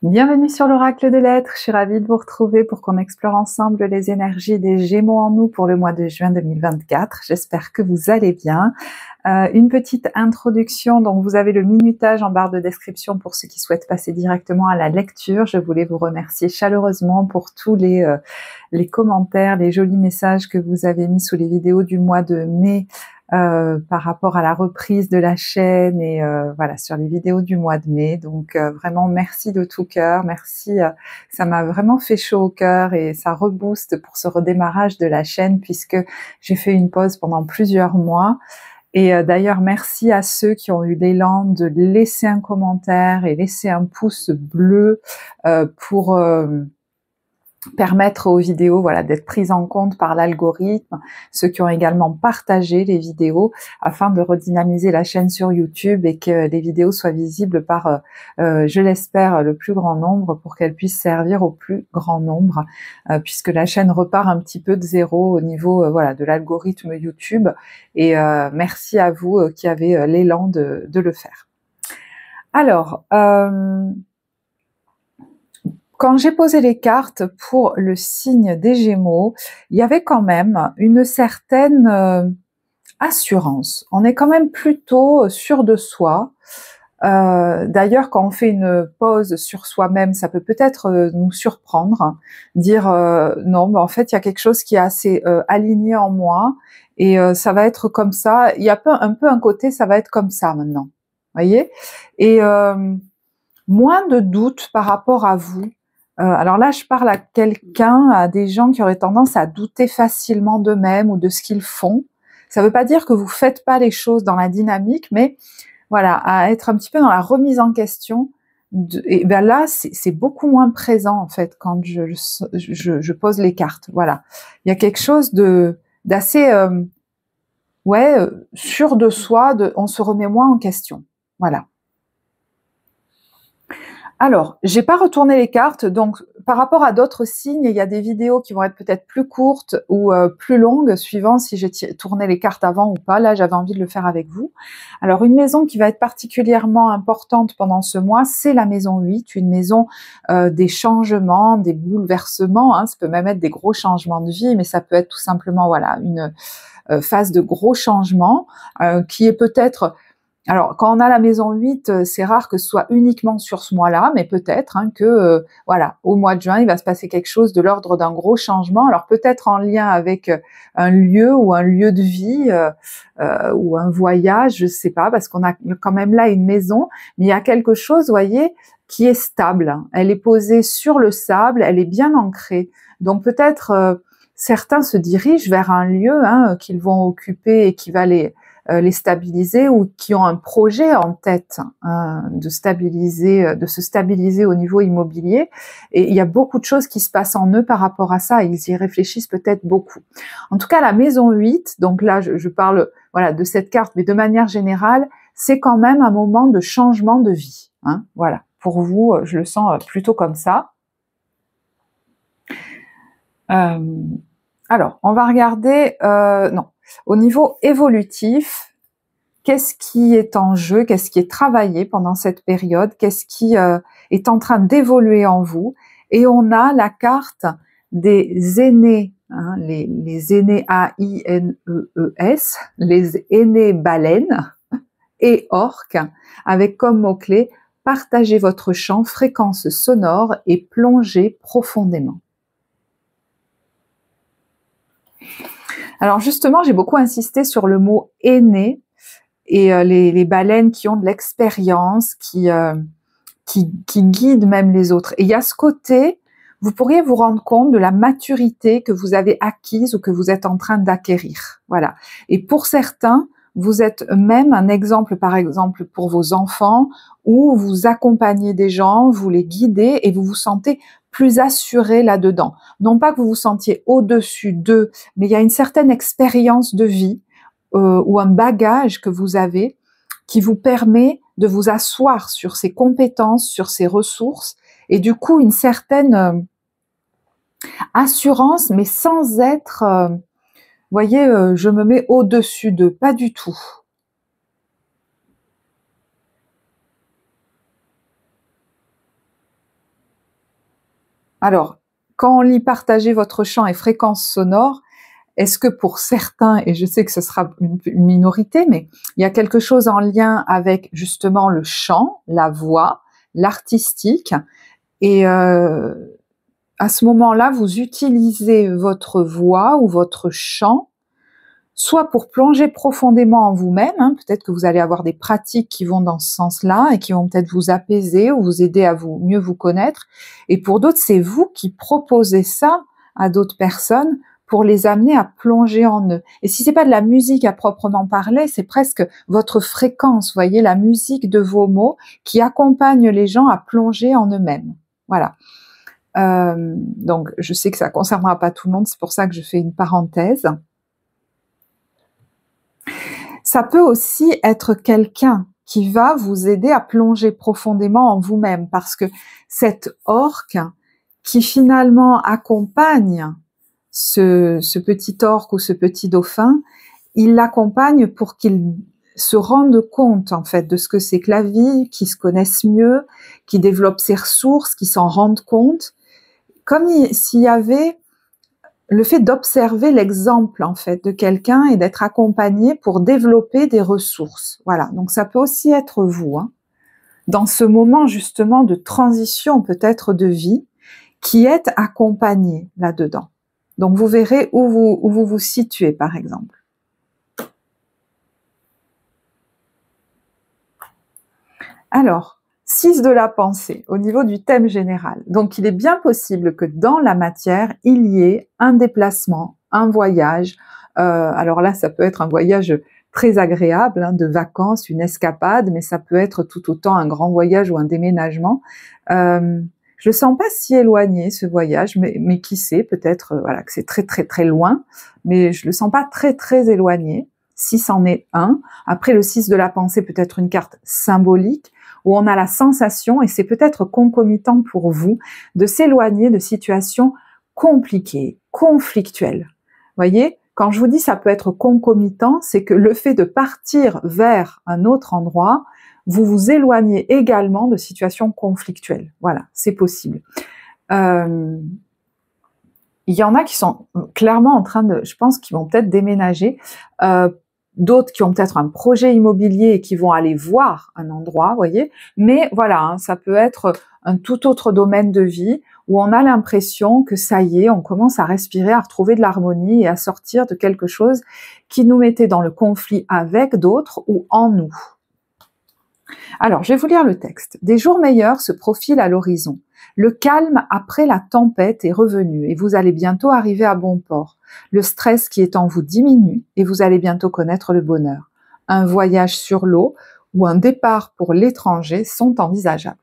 Bienvenue sur l'Oracle des Lettres, je suis ravie de vous retrouver pour qu'on explore ensemble les énergies des Gémeaux en nous pour le mois de juin 2024. J'espère que vous allez bien. Une petite introduction, donc vous avez le minutage en barre de description pour ceux qui souhaitent passer directement à la lecture. Je voulais vous remercier chaleureusement pour tous les commentaires, les jolis messages que vous avez mis sous les vidéos du mois de mai par rapport à la reprise de la chaîne et voilà, sur les vidéos du mois de mai. Donc vraiment merci de tout cœur, merci, ça m'a vraiment fait chaud au cœur et ça rebooste pour ce redémarrage de la chaîne puisque j'ai fait une pause pendant plusieurs mois. Et d'ailleurs merci à ceux qui ont eu l'élan de laisser un commentaire et laisser un pouce bleu pour permettre aux vidéos, voilà, d'être prises en compte par l'algorithme, ceux qui ont également partagé les vidéos afin de redynamiser la chaîne sur YouTube et que les vidéos soient visibles par, je l'espère, le plus grand nombre pour qu'elles puissent servir au plus grand nombre, puisque la chaîne repart un petit peu de zéro au niveau voilà, de l'algorithme YouTube et merci à vous qui avez l'élan de le faire. Alors, quand j'ai posé les cartes pour le signe des Gémeaux, il y avait quand même une certaine assurance. On est quand même plutôt sûr de soi. D'ailleurs, quand on fait une pause sur soi-même, ça peut peut-être nous surprendre, dire non, mais en fait, il y a quelque chose qui est assez aligné en moi et ça va être comme ça. Il y a un peu un côté, ça va être comme ça maintenant, voyez. Et moins de doute par rapport à vous. Alors là, je parle à quelqu'un, à des gens qui auraient tendance à douter facilement d'eux-mêmes ou de ce qu'ils font. Ça ne veut pas dire que vous faites pas les choses dans la dynamique, mais voilà, à être un petit peu dans la remise en question. Et ben là, c'est beaucoup moins présent en fait quand je pose les cartes. Voilà, il y a quelque chose d'assez sûr de soi. On se remet moins en question. Voilà. Alors, j'ai pas retourné les cartes, donc par rapport à d'autres signes, il y a des vidéos qui vont être peut-être plus courtes ou plus longues, suivant si j'ai tourné les cartes avant ou pas. Là, j'avais envie de le faire avec vous. Alors, une maison qui va être particulièrement importante pendant ce mois, c'est la maison 8, une maison des changements, des bouleversements, hein. Ça peut même être des gros changements de vie, mais ça peut être tout simplement voilà une phase de gros changements qui est peut-être... Alors, quand on a la maison 8, c'est rare que ce soit uniquement sur ce mois-là, mais peut-être hein, que, voilà, au mois de juin, il va se passer quelque chose de l'ordre d'un gros changement. Alors, peut-être en lien avec un lieu ou un lieu de vie ou un voyage, je sais pas, parce qu'on a quand même là une maison, mais il y a quelque chose, vous voyez, qui est stable. Elle est posée sur le sable, elle est bien ancrée. Donc, peut-être certains se dirigent vers un lieu hein, qu'ils vont occuper et qui va les stabiliser ou qui ont un projet en tête hein, de se stabiliser au niveau immobilier. Et il y a beaucoup de choses qui se passent en eux par rapport à ça. Ils y réfléchissent peut-être beaucoup. En tout cas, la maison 8, donc là, je parle voilà de cette carte, mais de manière générale, c'est quand même un moment de changement de vie. Hein, voilà. Pour vous, je le sens plutôt comme ça. Alors, on va regarder... non. Au niveau évolutif, qu'est-ce qui est en jeu, qu'est-ce qui est travaillé pendant cette période, qu'est-ce qui est en train d'évoluer en vous. Et on a la carte des aînés, hein, les aînés A-I-N-E-E-S, les aînés baleines et orques, avec comme mot-clé « Partagez votre champ, fréquence sonore et plongez profondément ». Alors justement, j'ai beaucoup insisté sur le mot « aîné » et les baleines qui ont de l'expérience, qui guident même les autres. Et il y a ce côté, vous pourriez vous rendre compte de la maturité que vous avez acquise ou que vous êtes en train d'acquérir. Voilà. Et pour certains, vous êtes même un exemple, par exemple, pour vos enfants, où vous accompagnez des gens, vous les guidez et vous vous sentez plus assuré là-dedans. Non pas que vous vous sentiez au-dessus d'eux, mais il y a une certaine expérience de vie ou un bagage que vous avez qui vous permet de vous asseoir sur ces compétences, sur ces ressources, et du coup une certaine assurance, mais sans être, voyez, je me mets au-dessus d'eux, pas du tout. Alors, quand on lit partager votre champ et fréquence sonore, est-ce que pour certains, et je sais que ce sera une minorité, mais il y a quelque chose en lien avec justement le chant, la voix, l'artistique, et à ce moment-là, vous utilisez votre voix ou votre chant, soit pour plonger profondément en vous-même, hein, peut-être que vous allez avoir des pratiques qui vont dans ce sens-là et qui vont peut-être vous apaiser ou vous aider à mieux vous connaître, et pour d'autres, c'est vous qui proposez ça à d'autres personnes pour les amener à plonger en eux. Et si c'est pas de la musique à proprement parler, c'est presque votre fréquence, voyez, la musique de vos mots qui accompagne les gens à plonger en eux-mêmes. Voilà. Donc, je sais que ça ne concernera pas tout le monde, c'est pour ça que je fais une parenthèse. Ça peut aussi être quelqu'un qui va vous aider à plonger profondément en vous-même, parce que cet orque qui finalement accompagne ce petit orque ou ce petit dauphin, il l'accompagne pour qu'il se rende compte en fait de ce que c'est que la vie, qu'il se connaisse mieux, qu'il développe ses ressources, qu'il s'en rende compte, comme s'il y avait le fait d'observer l'exemple en fait de quelqu'un et d'être accompagné pour développer des ressources. Voilà, donc ça peut aussi être vous, hein, dans ce moment justement de transition peut-être de vie, qui êtes accompagné là-dedans. Donc vous verrez où vous vous situez par exemple. Alors, 6 de la pensée, au niveau du thème général. Donc il est bien possible que dans la matière, il y ait un déplacement, un voyage. Alors là, ça peut être un voyage très agréable, hein, de vacances, une escapade, mais ça peut être tout autant un grand voyage ou un déménagement. Je le sens pas si éloigné ce voyage, mais qui sait, peut-être voilà, que c'est très très très loin, mais je le sens pas très très éloigné. 6 en est un. Après, le 6 de la pensée peut être une carte symbolique, où on a la sensation, et c'est peut-être concomitant pour vous, de s'éloigner de situations compliquées, conflictuelles. Voyez, quand je vous dis ça peut être concomitant, c'est que le fait de partir vers un autre endroit, vous vous éloignez également de situations conflictuelles. Voilà, c'est possible. Il y en a qui sont clairement en train de, je pense qu'ils vont peut-être déménager, d'autres qui ont peut-être un projet immobilier et qui vont aller voir un endroit, voyez. Mais voilà, hein, ça peut être un tout autre domaine de vie où on a l'impression que ça y est, on commence à respirer, à retrouver de l'harmonie et à sortir de quelque chose qui nous mettait dans le conflit avec d'autres ou en nous. Alors, je vais vous lire le texte. Des jours meilleurs se profilent à l'horizon. Le calme après la tempête est revenu et vous allez bientôt arriver à bon port. Le stress qui est en vous diminue et vous allez bientôt connaître le bonheur. Un voyage sur l'eau ou un départ pour l'étranger sont envisageables.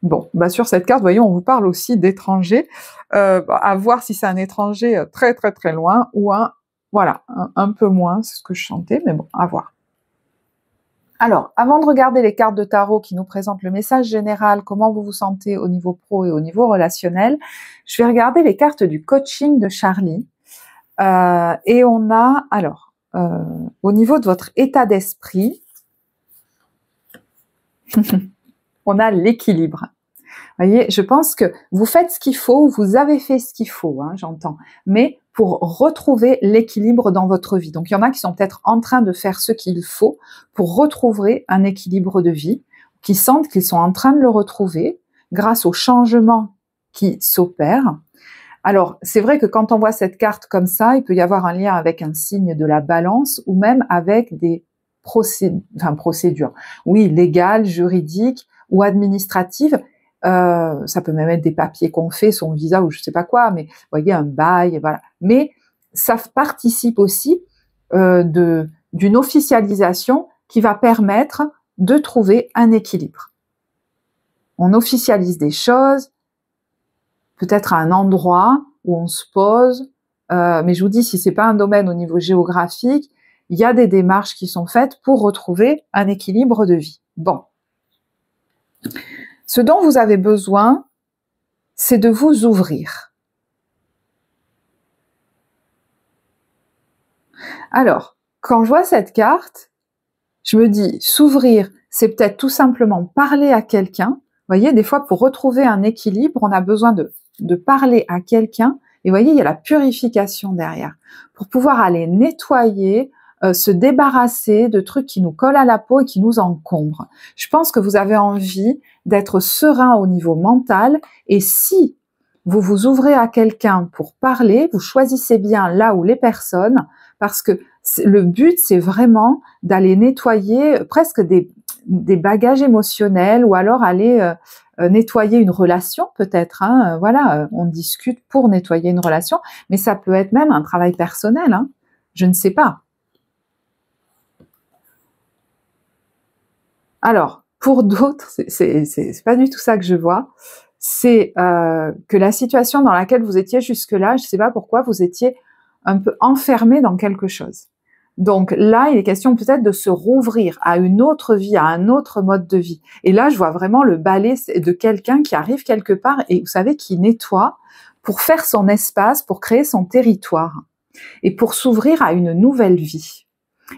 Bon, bah sur cette carte, voyons, on vous parle aussi d'étrangers. À voir si c'est un étranger très très très loin ou un peu moins, c'est ce que je chantais, mais bon, à voir. Alors, avant de regarder les cartes de tarot qui nous présentent le message général, comment vous vous sentez au niveau pro et au niveau relationnel, je vais regarder les cartes du coaching de Charlie. Et on a, alors, au niveau de votre état d'esprit, on a l'équilibre. Vous voyez, je pense que vous faites ce qu'il faut, vous avez fait ce qu'il faut, hein, j'entends, mais pour retrouver l'équilibre dans votre vie. Donc, il y en a qui sont peut-être en train de faire ce qu'il faut pour retrouver un équilibre de vie, qui sentent qu'ils sont en train de le retrouver grâce aux changements qui s'opèrent. Alors, c'est vrai que quand on voit cette carte comme ça, il peut y avoir un lien avec un signe de la balance ou même avec des procédures, oui, légales, juridiques ou administratives. Ça peut même être des papiers qu'on fait, son visa ou je sais pas quoi, mais vous voyez, un bail, voilà. Mais ça participe aussi d'une officialisation qui va permettre de trouver un équilibre. On officialise des choses, peut-être à un endroit où on se pose, mais je vous dis, si c'est pas un domaine au niveau géographique, il y a des démarches qui sont faites pour retrouver un équilibre de vie. Bon. Ce dont vous avez besoin, c'est de vous ouvrir. Alors, quand je vois cette carte, je me dis, s'ouvrir, c'est peut-être tout simplement parler à quelqu'un voyez, des fois, pour retrouver un équilibre, on a besoin de parler à quelqu'un. Et vous voyez, il y a la purification derrière. Pour pouvoir aller nettoyer, se débarrasser de trucs qui nous collent à la peau et qui nous encombrent. Je pense que vous avez envie d'être serein au niveau mental. Et si vous vous ouvrez à quelqu'un pour parler, vous choisissez bien là où les personnes, parce que le but, c'est vraiment d'aller nettoyer presque des bagages émotionnels, ou alors aller nettoyer une relation peut-être. Hein, voilà, on discute pour nettoyer une relation, mais ça peut être même un travail personnel. Hein, je ne sais pas. Alors, pour d'autres, c'est pas du tout ça que je vois. C'est que la situation dans laquelle vous étiez jusque-là, je ne sais pas pourquoi, vous étiez un peu enfermé dans quelque chose. Donc là, il est question peut-être de se rouvrir à une autre vie, à un autre mode de vie. Et là, je vois vraiment le balai de quelqu'un qui arrive quelque part et vous savez, qui nettoie pour faire son espace, pour créer son territoire et pour s'ouvrir à une nouvelle vie.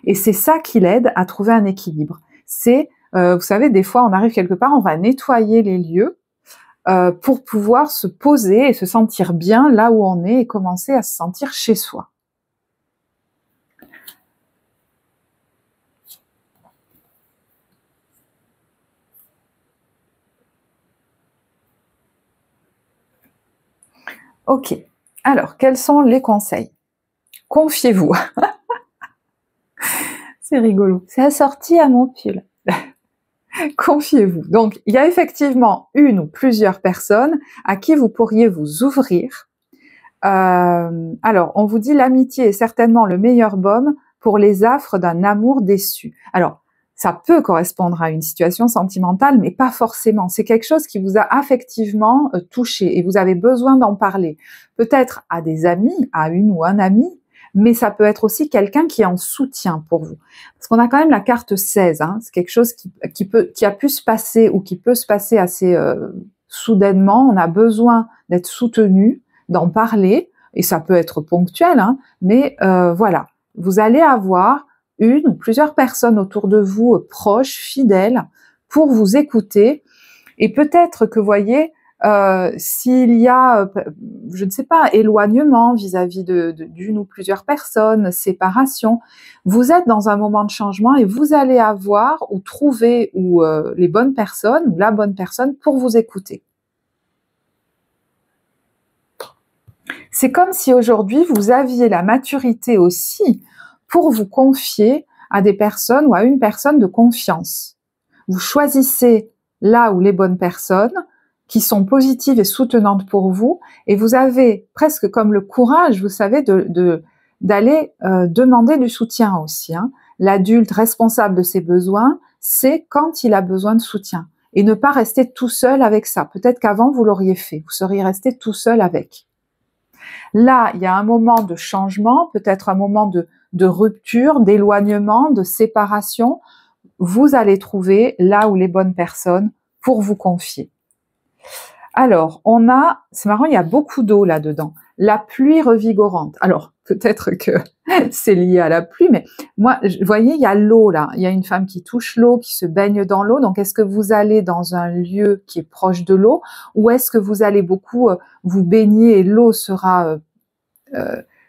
Et c'est ça qui l'aide à trouver un équilibre. C'est, vous savez, des fois, on arrive quelque part, on va nettoyer les lieux pour pouvoir se poser et se sentir bien là où on est et commencer à se sentir chez soi. Ok, alors quels sont les conseils? Confiez-vous. C'est rigolo, c'est assorti à mon pull. Confiez-vous. Donc, il y a effectivement une ou plusieurs personnes à qui vous pourriez vous ouvrir. Alors, on vous dit l'amitié est certainement le meilleur baume pour les affres d'un amour déçu. Alors, ça peut correspondre à une situation sentimentale, mais pas forcément. C'est quelque chose qui vous a affectivement touché et vous avez besoin d'en parler. Peut-être à des amis, à une ou un ami, mais ça peut être aussi quelqu'un qui est en soutien pour vous. Parce qu'on a quand même la carte 16, hein, c'est quelque chose qui a pu se passer ou qui peut se passer assez soudainement. On a besoin d'être soutenu, d'en parler, et ça peut être ponctuel, hein, mais voilà, vous allez avoir une ou plusieurs personnes autour de vous, proches, fidèles, pour vous écouter, et peut-être que, voyez, s'il y a, je ne sais pas, éloignement vis-à-vis d'une ou plusieurs personnes, séparation, vous êtes dans un moment de changement et vous allez avoir ou trouver les bonnes personnes ou la bonne personne pour vous écouter. C'est comme si aujourd'hui vous aviez la maturité aussi pour vous confier à des personnes ou à une personne de confiance. Vous choisissez là où les bonnes personnes qui sont positives et soutenantes pour vous, et vous avez presque comme le courage, vous savez, d'aller demander du soutien aussi. Hein. L'adulte responsable de ses besoins, c'est quand il a besoin de soutien, et ne pas rester tout seul avec ça. Peut-être qu'avant vous l'auriez fait, vous seriez resté tout seul avec. Là, il y a un moment de changement, peut-être un moment de rupture, d'éloignement, de séparation. Vous allez trouver là où les bonnes personnes pour vous confier. Alors, c'est marrant, il y a beaucoup d'eau là-dedans. La pluie revigorante. Alors, peut-être que c'est lié à la pluie, mais moi, vous voyez, il y a l'eau là. Il y a une femme qui touche l'eau, qui se baigne dans l'eau. Donc, est-ce que vous allez dans un lieu qui est proche de l'eau, ou est-ce que vous allez beaucoup vous baigner et l'eau sera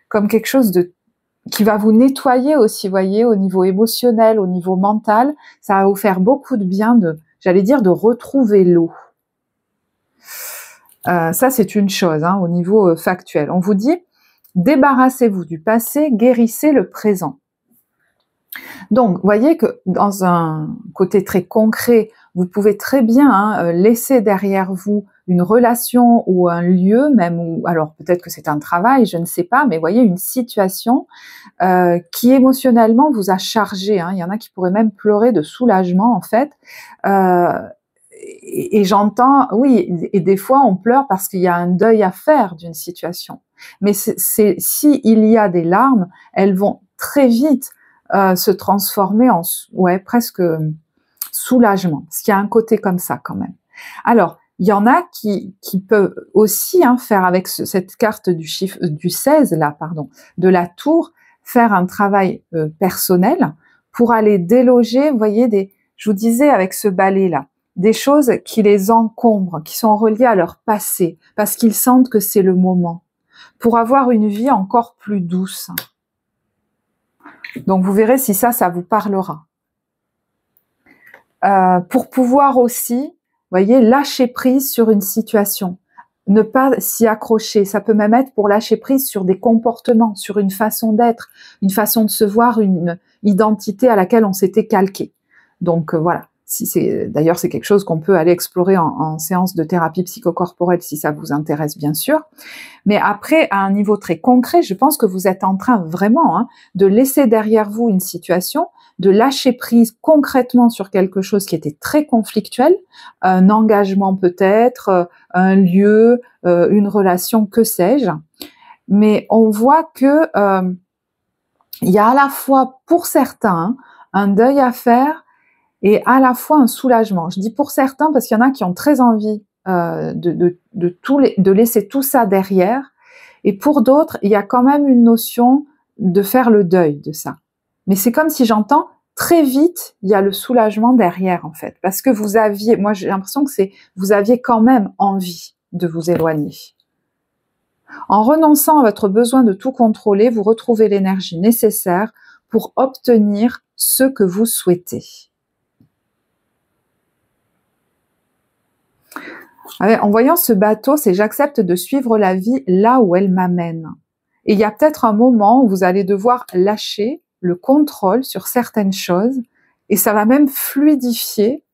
comme quelque chose qui va vous nettoyer aussi, voyez, au niveau émotionnel, au niveau mental. Ça va vous faire beaucoup de bien j'allais dire, de retrouver l'eau. Ça, c'est une chose, hein, au niveau factuel. On vous dit, débarrassez-vous du passé, guérissez le présent. Donc, vous voyez que dans un côté très concret, vous pouvez très bien laisser derrière vous une relation ou un lieu même, ou alors peut-être que c'est un travail, je ne sais pas, mais vous voyez une situation qui émotionnellement vous a chargé. Hein. Il y en a qui pourraient même pleurer de soulagement en fait. Et j'entends, oui, et des fois on pleure parce qu'il y a un deuil à faire d'une situation. Mais si il y a des larmes, elles vont très vite se transformer en presque soulagement. Parce qu'il y a un côté comme ça quand même. Alors, il y en a qui peuvent aussi faire avec cette carte du 16 là, pardon, de la tour, faire un travail personnel pour aller déloger, vous voyez, je vous disais avec ce balai là, des choses qui les encombrent, qui sont reliées à leur passé, parce qu'ils sentent que c'est le moment, pour avoir une vie encore plus douce. Donc vous verrez si ça vous parlera. Pour pouvoir aussi, vous voyez, lâcher prise sur une situation, ne pas s'y accrocher. Ça peut même être pour lâcher prise sur des comportements, sur une façon d'être, une façon de se voir, une identité à laquelle on s'était calqué. Donc voilà. D'ailleurs, c'est quelque chose qu'on peut aller explorer en séance de thérapie psychocorporelle si ça vous intéresse, bien sûr. Mais après, à un niveau très concret, je pense que vous êtes en train vraiment de laisser derrière vous une situation, de lâcher prise concrètement sur quelque chose qui était très conflictuel, un engagement peut-être, un lieu, une relation, que sais-je. Mais on voit que il y a à la fois pour certains un deuil à faire et à la fois un soulagement. Je dis pour certains parce qu'il y en a qui ont très envie de laisser tout ça derrière, et pour d'autres, il y a quand même une notion de faire le deuil de ça. Mais c'est comme si j'entends très vite, il y a le soulagement derrière en fait, parce que vous aviez, moi j'ai l'impression que vous aviez quand même envie de vous éloigner. En renonçant à votre besoin de tout contrôler, vous retrouvez l'énergie nécessaire pour obtenir ce que vous souhaitez. En voyant ce bateau, c'est j'accepte de suivre la vie là où elle m'amène. Et il y a peut-être un moment où vous allez devoir lâcher le contrôle sur certaines choses, et ça va même fluidifier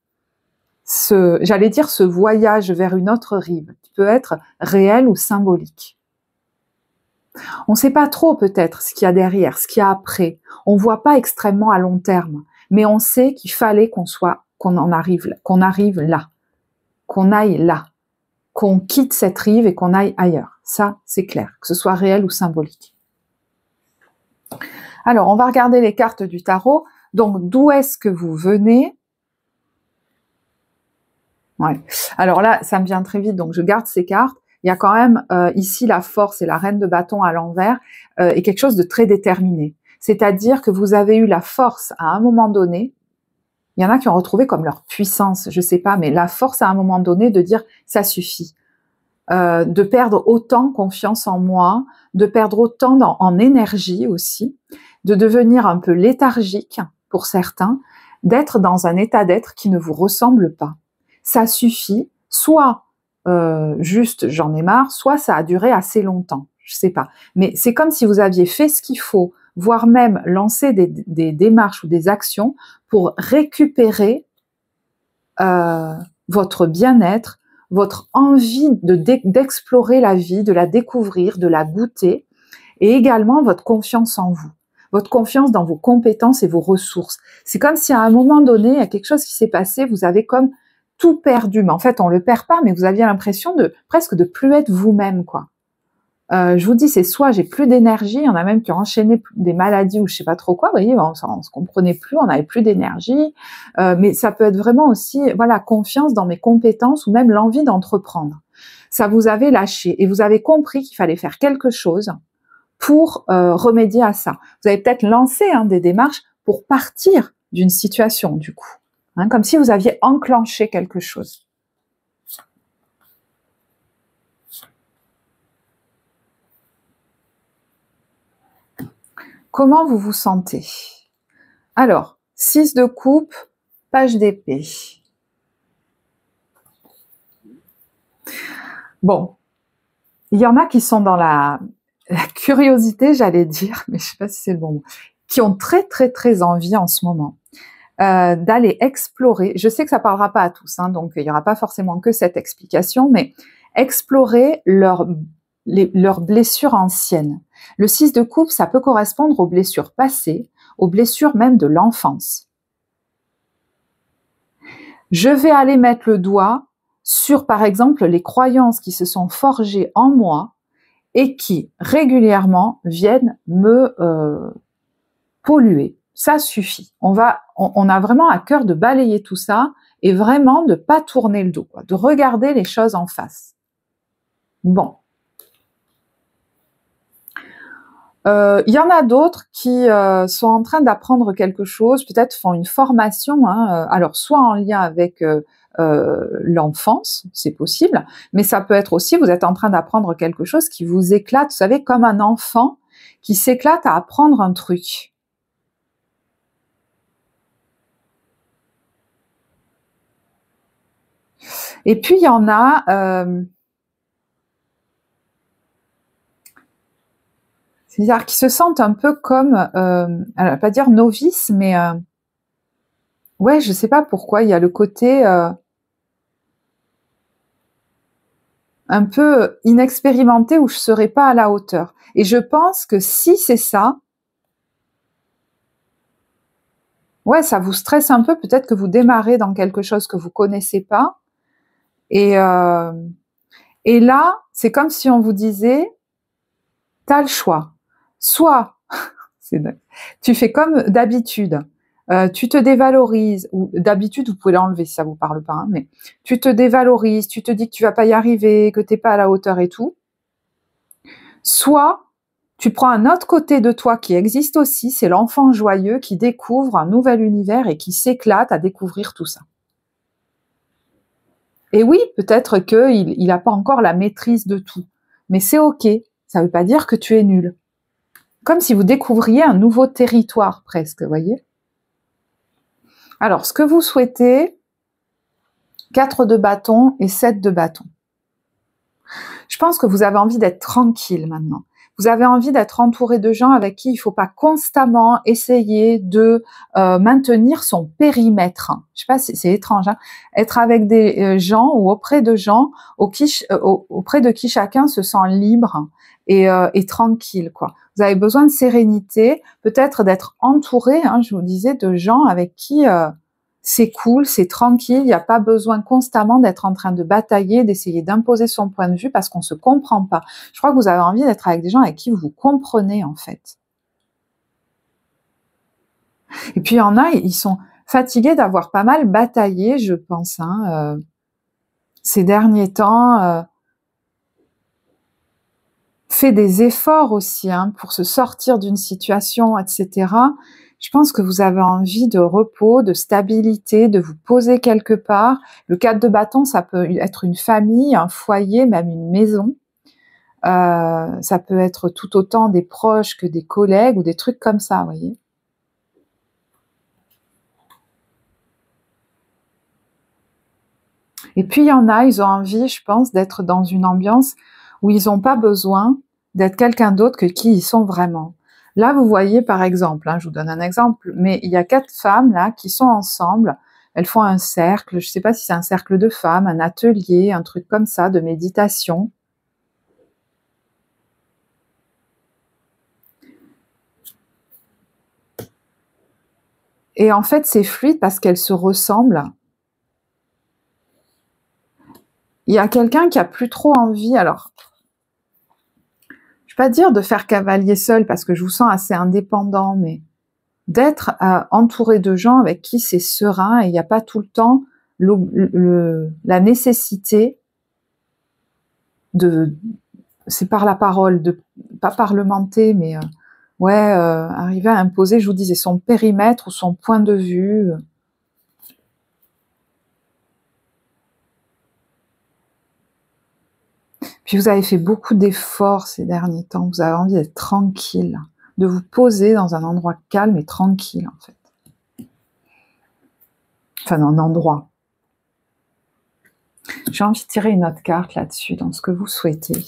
j'allais dire ce voyage vers une autre rive, qui peut être réel ou symbolique. On ne sait pas trop peut-être ce qu'il y a derrière, ce qu'il y a après. On ne voit pas extrêmement à long terme, mais on sait qu'il fallait qu'on arrive là, qu'on aille là, qu'on quitte cette rive et qu'on aille ailleurs. Ça, c'est clair, que ce soit réel ou symbolique. Alors, on va regarder les cartes du tarot. Donc, d'où est-ce que vous venez? Ouais. Alors là, ça me vient très vite, donc je garde ces cartes. Il y a quand même ici la force et la reine de bâton à l'envers et quelque chose de très déterminé. C'est-à-dire que vous avez eu la force à un moment donné. Il y en a qui ont retrouvé comme leur puissance, je sais pas, mais la force à un moment donné de dire ça suffit. De perdre autant confiance en moi, de perdre autant en énergie aussi, de devenir un peu léthargique pour certains, d'être dans un état d'être qui ne vous ressemble pas. Ça suffit, soit juste j'en ai marre, soit ça a duré assez longtemps, je sais pas. Mais c'est comme si vous aviez fait ce qu'il faut, voire même lancé des démarches ou des actions pour récupérer votre bien-être, votre envie d'explorer la vie, de la découvrir, de la goûter, et également votre confiance en vous, votre confiance dans vos compétences et vos ressources. C'est comme si à un moment donné, il y a quelque chose qui s'est passé, vous avez comme tout perdu. Mais en fait, on le perd pas, mais vous aviez l'impression presque de plus être vous-même, quoi. Je vous dis, c'est soit j'ai plus d'énergie, il y en a même qui ont enchaîné des maladies ou je sais pas trop quoi, vous voyez, on se comprenait plus, on n'avait plus d'énergie, mais ça peut être vraiment aussi, voilà, confiance dans mes compétences ou même l'envie d'entreprendre. Ça vous avait lâché et vous avez compris qu'il fallait faire quelque chose pour remédier à ça. Vous avez peut-être lancé des démarches pour partir d'une situation du coup, comme si vous aviez enclenché quelque chose. Comment vous vous sentez? Alors, 6 de coupe, page d'épée. Bon, il y en a qui sont dans la curiosité, j'allais dire, mais je sais pas si c'est le bon mot, qui ont très très très envie en ce moment d'aller explorer. Je sais que ça parlera pas à tous, donc il y aura pas forcément que cette explication, mais explorer leurs blessures anciennes. Le 6 de coupe, ça peut correspondre aux blessures passées, aux blessures même de l'enfance. Je vais aller mettre le doigt sur, par exemple, les croyances qui se sont forgées en moi et qui, régulièrement, viennent me polluer. Ça suffit. On a vraiment à cœur de balayer tout ça et vraiment de pas tourner le dos, quoi, de regarder les choses en face. Bon. Il y en a d'autres qui sont en train d'apprendre quelque chose, peut-être font une formation, alors soit en lien avec l'enfance, c'est possible, mais ça peut être aussi, vous êtes en train d'apprendre quelque chose qui vous éclate, vous savez, comme un enfant qui s'éclate à apprendre un truc. Et puis il y en a, c'est-à-dire qui se sentent un peu comme, elle va pas dire novice, mais ouais, je sais pas pourquoi, il y a le côté un peu inexpérimenté où je serais pas à la hauteur. Et je pense que si c'est ça, ouais, ça vous stresse un peu, peut-être que vous démarrez dans quelque chose que vous connaissez pas. Et là, c'est comme si on vous disait, t'as le choix. Soit, tu fais comme d'habitude, tu te dévalorises, ou d'habitude, vous pouvez l'enlever si ça vous parle pas, hein, mais tu te dévalorises, tu te dis que tu vas pas y arriver, que t'es pas à la hauteur et tout. Soit, tu prends un autre côté de toi qui existe aussi, c'est l'enfant joyeux qui découvre un nouvel univers et qui s'éclate à découvrir tout ça. Et oui, peut-être qu'il n'a pas encore la maîtrise de tout, mais c'est ok, ça ne veut pas dire que tu es nul. Comme si vous découvriez un nouveau territoire presque, vous voyez. Alors, ce que vous souhaitez, 4 de bâton et 7 de bâton. Je pense que vous avez envie d'être tranquille maintenant. Vous avez envie d'être entouré de gens avec qui il ne faut pas constamment essayer de maintenir son périmètre. Je sais pas, c'est étrange, hein. Être avec des gens ou auprès de gens auprès de qui chacun se sent libre et tranquille, quoi. Vous avez besoin de sérénité, peut-être d'être entouré, hein, je vous disais, de gens avec qui c'est cool, c'est tranquille, il n'y a pas besoin constamment d'être en train de batailler, d'essayer d'imposer son point de vue parce qu'on ne se comprend pas. Je crois que vous avez envie d'être avec des gens avec qui vous vous comprenez en fait. Et puis il y en a, ils sont fatigués d'avoir pas mal bataillé, je pense, hein, ces derniers temps, fait des efforts aussi hein, pour se sortir d'une situation, etc. Je pense que vous avez envie de repos, de stabilité, de vous poser quelque part. Le 4 de bâton, ça peut être une famille, un foyer, même une maison. Ça peut être tout autant des proches que des collègues ou des trucs comme ça, vous voyez. Et puis il y en a, ils ont envie, je pense, d'être dans une ambiance où ils n'ont pas besoin d'être quelqu'un d'autre que qui ils sont vraiment. Là, vous voyez, par exemple, hein, je vous donne un exemple, mais il y a 4 femmes là qui sont ensemble, elles font un cercle, je ne sais pas si c'est un cercle de femmes, un atelier, un truc comme ça, de méditation. Et en fait, c'est fluide parce qu'elles se ressemblent. Il y a quelqu'un qui a plus trop envie, alors, je ne vais pas dire de faire cavalier seul parce que je vous sens assez indépendant, mais d'être entouré de gens avec qui c'est serein et il n'y a pas tout le temps la nécessité de, c'est par la parole, de pas parlementer, mais arriver à imposer, je vous disais, son périmètre ou son point de vue. Puis vous avez fait beaucoup d'efforts ces derniers temps, vous avez envie d'être tranquille, de vous poser dans un endroit calme et tranquille en fait. Enfin, dans un endroit. J'ai envie de tirer une autre carte là-dessus, dans ce que vous souhaitez.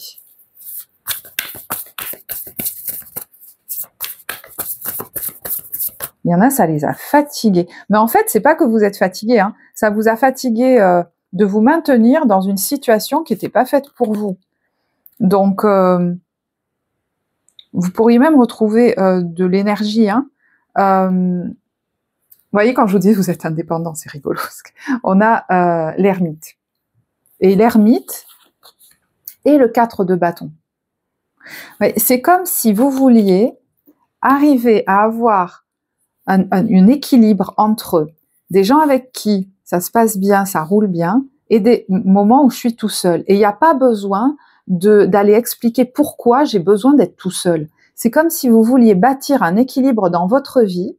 Il y en a, ça les a fatigués. Mais en fait, c'est pas que vous êtes fatigué, hein. Ça vous a fatigué de vous maintenir dans une situation qui n'était pas faite pour vous. Donc, vous pourriez même retrouver de l'énergie. Hein. Vous voyez, quand je vous dis vous êtes indépendant, c'est rigolo. On a l'ermite. Et l'ermite et le 4 de bâton. Ouais, c'est comme si vous vouliez arriver à avoir un équilibre entre des gens avec qui ça se passe bien, ça roule bien, et des moments où je suis tout seul. Et il n'y a pas besoin d'aller expliquer pourquoi j'ai besoin d'être tout seul. C'est comme si vous vouliez bâtir un équilibre dans votre vie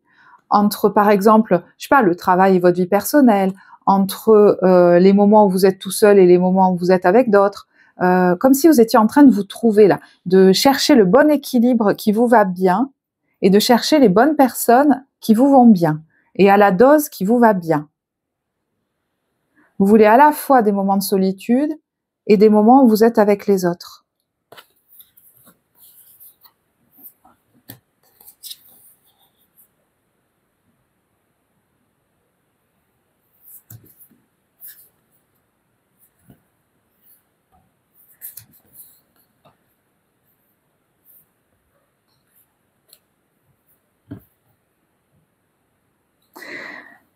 entre, par exemple, je sais pas, le travail et votre vie personnelle, entre les moments où vous êtes tout seul et les moments où vous êtes avec d'autres. Comme si vous étiez en train de vous trouver là, de chercher le bon équilibre qui vous va bien et de chercher les bonnes personnes qui vous vont bien et à la dose qui vous va bien. Vous voulez à la fois des moments de solitude et des moments où vous êtes avec les autres.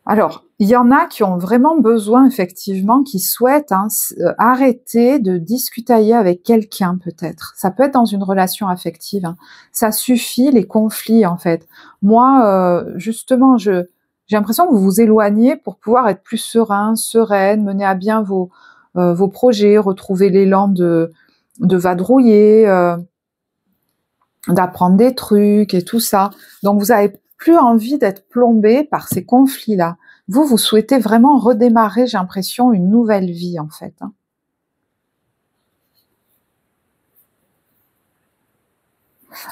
Alors, il y en a qui ont vraiment besoin, effectivement, qui souhaitent arrêter de discutailler avec quelqu'un, peut-être. Ça peut être dans une relation affective. Hein. Ça suffit, les conflits, en fait. Moi, justement, j'ai l'impression que vous vous éloignez pour pouvoir être plus serein, sereine, mener à bien vos projets, retrouver l'élan de vadrouiller, d'apprendre des trucs et tout ça. Donc, vous avez plus envie d'être plombé par ces conflits-là. Vous souhaitez vraiment redémarrer, j'ai l'impression, une nouvelle vie, en fait. Hein.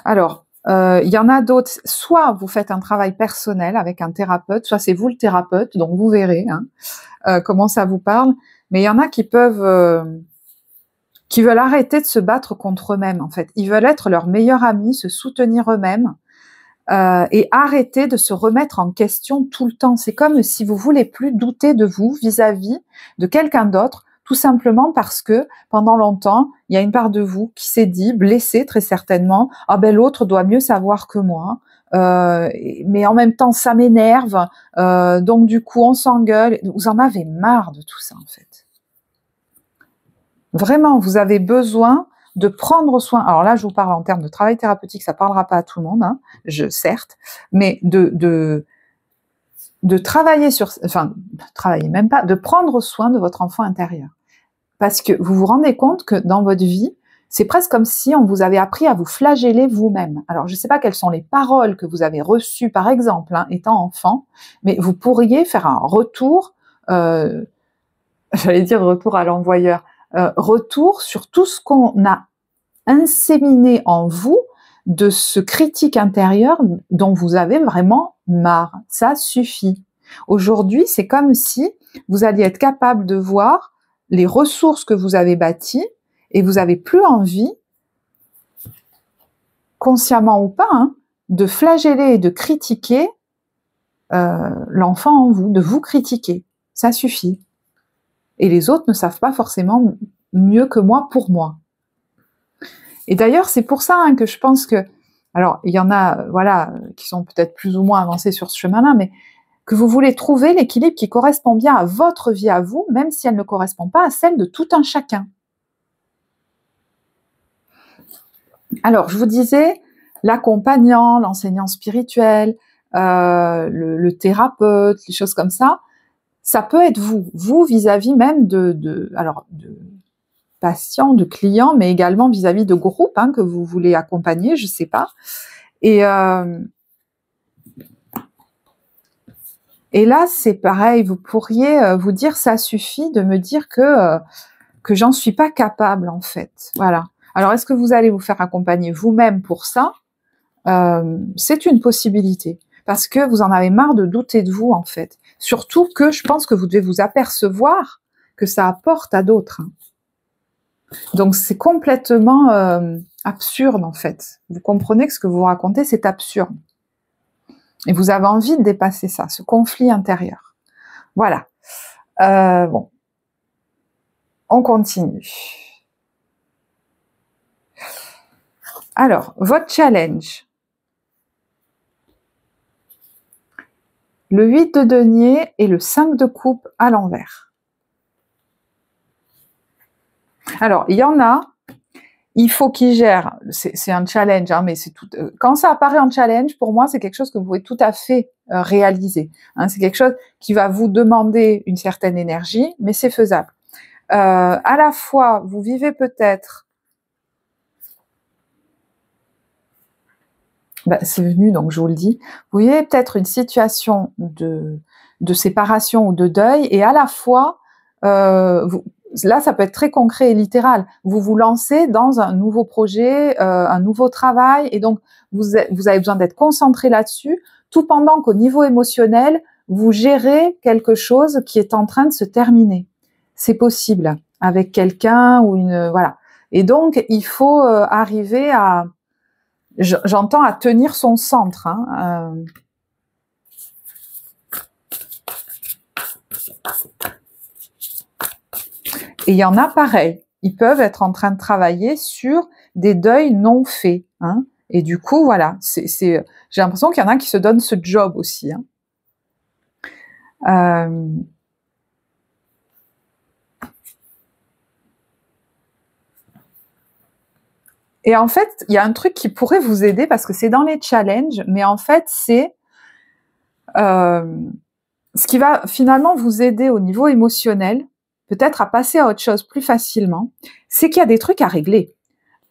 Alors, il y en a d'autres, soit vous faites un travail personnel avec un thérapeute, soit c'est vous le thérapeute, donc vous verrez comment ça vous parle, mais il y en a qui veulent arrêter de se battre contre eux-mêmes, en fait. Ils veulent être leur meilleur ami, se soutenir eux-mêmes, et arrêter de se remettre en question tout le temps. C'est comme si vous voulez plus douter de vous vis-à-vis de quelqu'un d'autre, tout simplement parce que pendant longtemps, il y a une part de vous qui s'est dit, blessée très certainement, ah ben l'autre doit mieux savoir que moi, mais en même temps ça m'énerve, donc du coup on s'engueule. Vous en avez marre de tout ça, en fait. Vraiment, vous avez besoin de prendre soin. Alors là, je vous parle en termes de travail thérapeutique, ça parlera pas à tout le monde, hein, certes, mais de travailler sur, enfin, travailler même pas, de prendre soin de votre enfant intérieur. Parce que vous vous rendez compte que dans votre vie, c'est presque comme si on vous avait appris à vous flageller vous-même. Alors, je ne sais pas quelles sont les paroles que vous avez reçues, par exemple, étant enfant, mais vous pourriez faire un retour, j'allais dire retour à l'envoyeur, retour sur tout ce qu'on a inséminé en vous de ce critique intérieur dont vous avez vraiment marre. Ça suffit. Aujourd'hui, c'est comme si vous alliez être capable de voir les ressources que vous avez bâties et vous n'avez plus envie, consciemment ou pas, de flageller et de critiquer l'enfant en vous, de vous critiquer. Ça suffit. Et les autres ne savent pas forcément mieux que moi pour moi. Et d'ailleurs, c'est pour ça que je pense que, alors il y en a, voilà, qui sont peut-être plus ou moins avancés sur ce chemin-là, mais que vous voulez trouver l'équilibre qui correspond bien à votre vie à vous, même si elle ne correspond pas à celle de tout un chacun. Alors, je vous disais, l'accompagnant, l'enseignant spirituel, le thérapeute, les choses comme ça peut être vous vis-à-vis même de patients, de clients, mais également vis-à-vis de groupes que vous voulez accompagner, je sais pas. Et là, c'est pareil, vous pourriez vous dire, ça suffit de me dire que j'en suis pas capable, en fait. Voilà. Alors, est-ce que vous allez vous faire accompagner vous-même pour ça? C'est une possibilité. Parce que vous en avez marre de douter de vous, en fait. Surtout que je pense que vous devez vous apercevoir que ça apporte à d'autres. Donc, c'est complètement absurde, en fait. Vous comprenez que ce que vous racontez, c'est absurde. Et vous avez envie de dépasser ça, ce conflit intérieur. Voilà. Bon. On continue. Alors, votre challenge. Le 8 de denier et le 5 de coupe à l'envers. Alors, il y en a, il faut qu'ils gèrent, c'est un challenge, mais c'est tout. Quand ça apparaît en challenge, pour moi, c'est quelque chose que vous pouvez tout à fait réaliser. C'est quelque chose qui va vous demander une certaine énergie, mais c'est faisable. À la fois, vous vivez peut-être, c'est venu, donc je vous le dis, vous vivez peut-être une situation de de séparation ou de deuil, et à la fois, là, ça peut être très concret et littéral. Vous vous lancez dans un nouveau projet, un nouveau travail, et donc vous avez besoin d'être concentré là-dessus, tout pendant qu'au niveau émotionnel, vous gérez quelque chose qui est en train de se terminer. C'est possible avec quelqu'un ou voilà. Et donc, il faut arriver à, j'entends, à tenir son centre. Hein, Et il y en a pareil, ils peuvent être en train de travailler sur des deuils non faits. Hein, et du coup, voilà, j'ai l'impression qu'il y en a qui se donnent ce job aussi. Hein. Et en fait, il y a un truc qui pourrait vous aider, parce que c'est dans les challenges, mais en fait, c'est ce qui va finalement vous aider au niveau émotionnel, peut-être à passer à autre chose plus facilement, c'est qu'il y a des trucs à régler.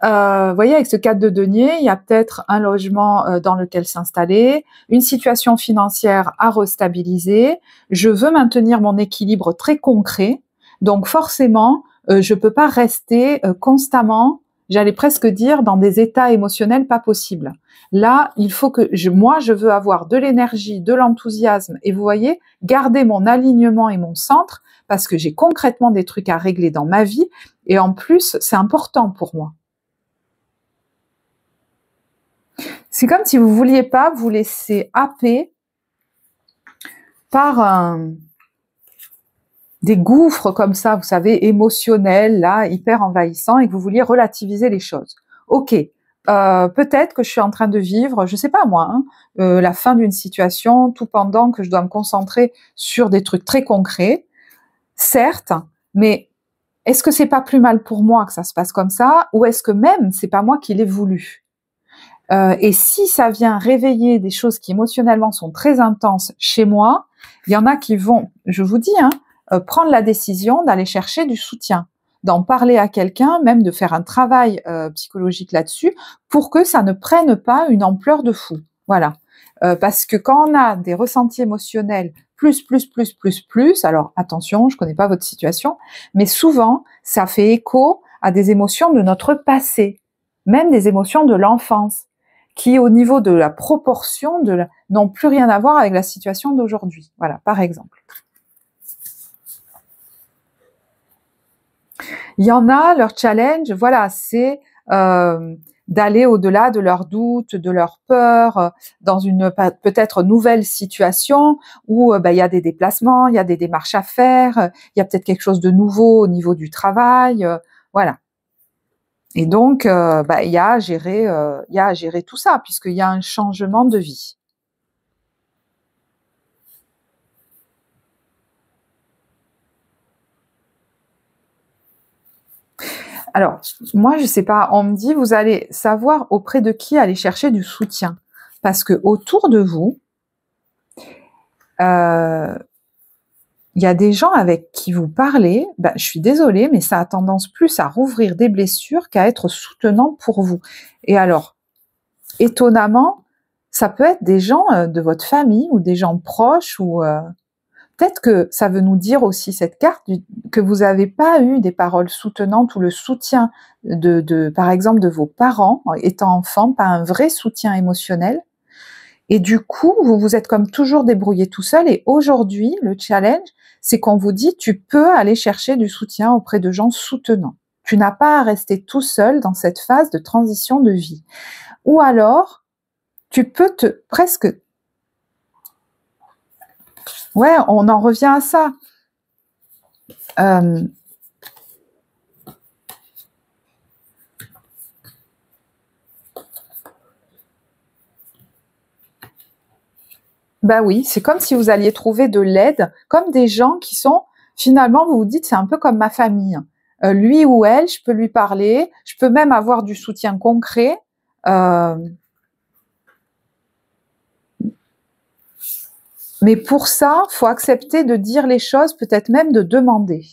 Vous voyez, avec ce cadre de denier, il y a peut-être un logement dans lequel s'installer, une situation financière à restabiliser. Je veux maintenir mon équilibre très concret, donc forcément, je peux pas rester constamment, j'allais presque dire, dans des états émotionnels pas possibles. Là, il faut que moi, je veux avoir de l'énergie, de l'enthousiasme, et vous voyez, garder mon alignement et mon centre, parce que j'ai concrètement des trucs à régler dans ma vie, et en plus, c'est important pour moi. C'est comme si vous vouliez pas vous laisser happer par des gouffres comme ça, vous savez, émotionnels, là, hyper envahissants, et que vous vouliez relativiser les choses. Ok, peut-être que je suis en train de vivre, je sais pas moi, hein, la fin d'une situation, tout pendant que je dois me concentrer sur des trucs très concrets, certes, mais est-ce que c'est pas plus mal pour moi que ça se passe comme ça, ou est-ce que même c'est pas moi qui l'ai voulu? Et si ça vient réveiller des choses qui émotionnellement sont très intenses chez moi, il y en a qui vont, je vous dis, hein, prendre la décision d'aller chercher du soutien, d'en parler à quelqu'un, même de faire un travail psychologique là-dessus, pour que ça ne prenne pas une ampleur de fou. Voilà. Parce que quand on a des ressentis émotionnels plus, alors attention, je connais pas votre situation, mais souvent, ça fait écho à des émotions de notre passé, même des émotions de l'enfance, qui, au niveau de la proportion, n'ont plus rien à voir avec la situation d'aujourd'hui. Voilà, par exemple. Il y en a, leur challenge, voilà, c'est d'aller au-delà de leurs doutes, de leurs peurs, dans une peut-être nouvelle situation où il y a des déplacements, il y a des démarches à faire, il y a peut-être quelque chose de nouveau au niveau du travail, voilà. Et donc, il y a à gérer tout ça, puisqu'il y a un changement de vie. Alors, moi, je sais pas, on me dit, vous allez savoir auprès de qui aller chercher du soutien. Parce que autour de vous, il y a des gens avec qui vous parlez, je suis désolée, mais ça a tendance plus à rouvrir des blessures qu'à être soutenant pour vous. Et alors, étonnamment, ça peut être des gens de votre famille ou des gens proches, ou peut-être que ça veut nous dire aussi, cette carte, que vous n'avez pas eu des paroles soutenantes ou le soutien par exemple, de vos parents étant enfant, pas un vrai soutien émotionnel. Et du coup, vous vous êtes comme toujours débrouillé tout seul. Et aujourd'hui, le challenge, c'est qu'on vous dit, tu peux aller chercher du soutien auprès de gens soutenants. Tu n'as pas à rester tout seul dans cette phase de transition de vie. Ou alors, tu peux presque... Ouais, on en revient à ça. Oui, c'est comme si vous alliez trouver de l'aide, comme des gens qui sont, finalement, vous vous dites, c'est un peu comme ma famille. Lui ou elle, je peux lui parler, je peux même avoir du soutien concret. Mais pour ça, faut accepter de dire les choses, peut-être même de demander.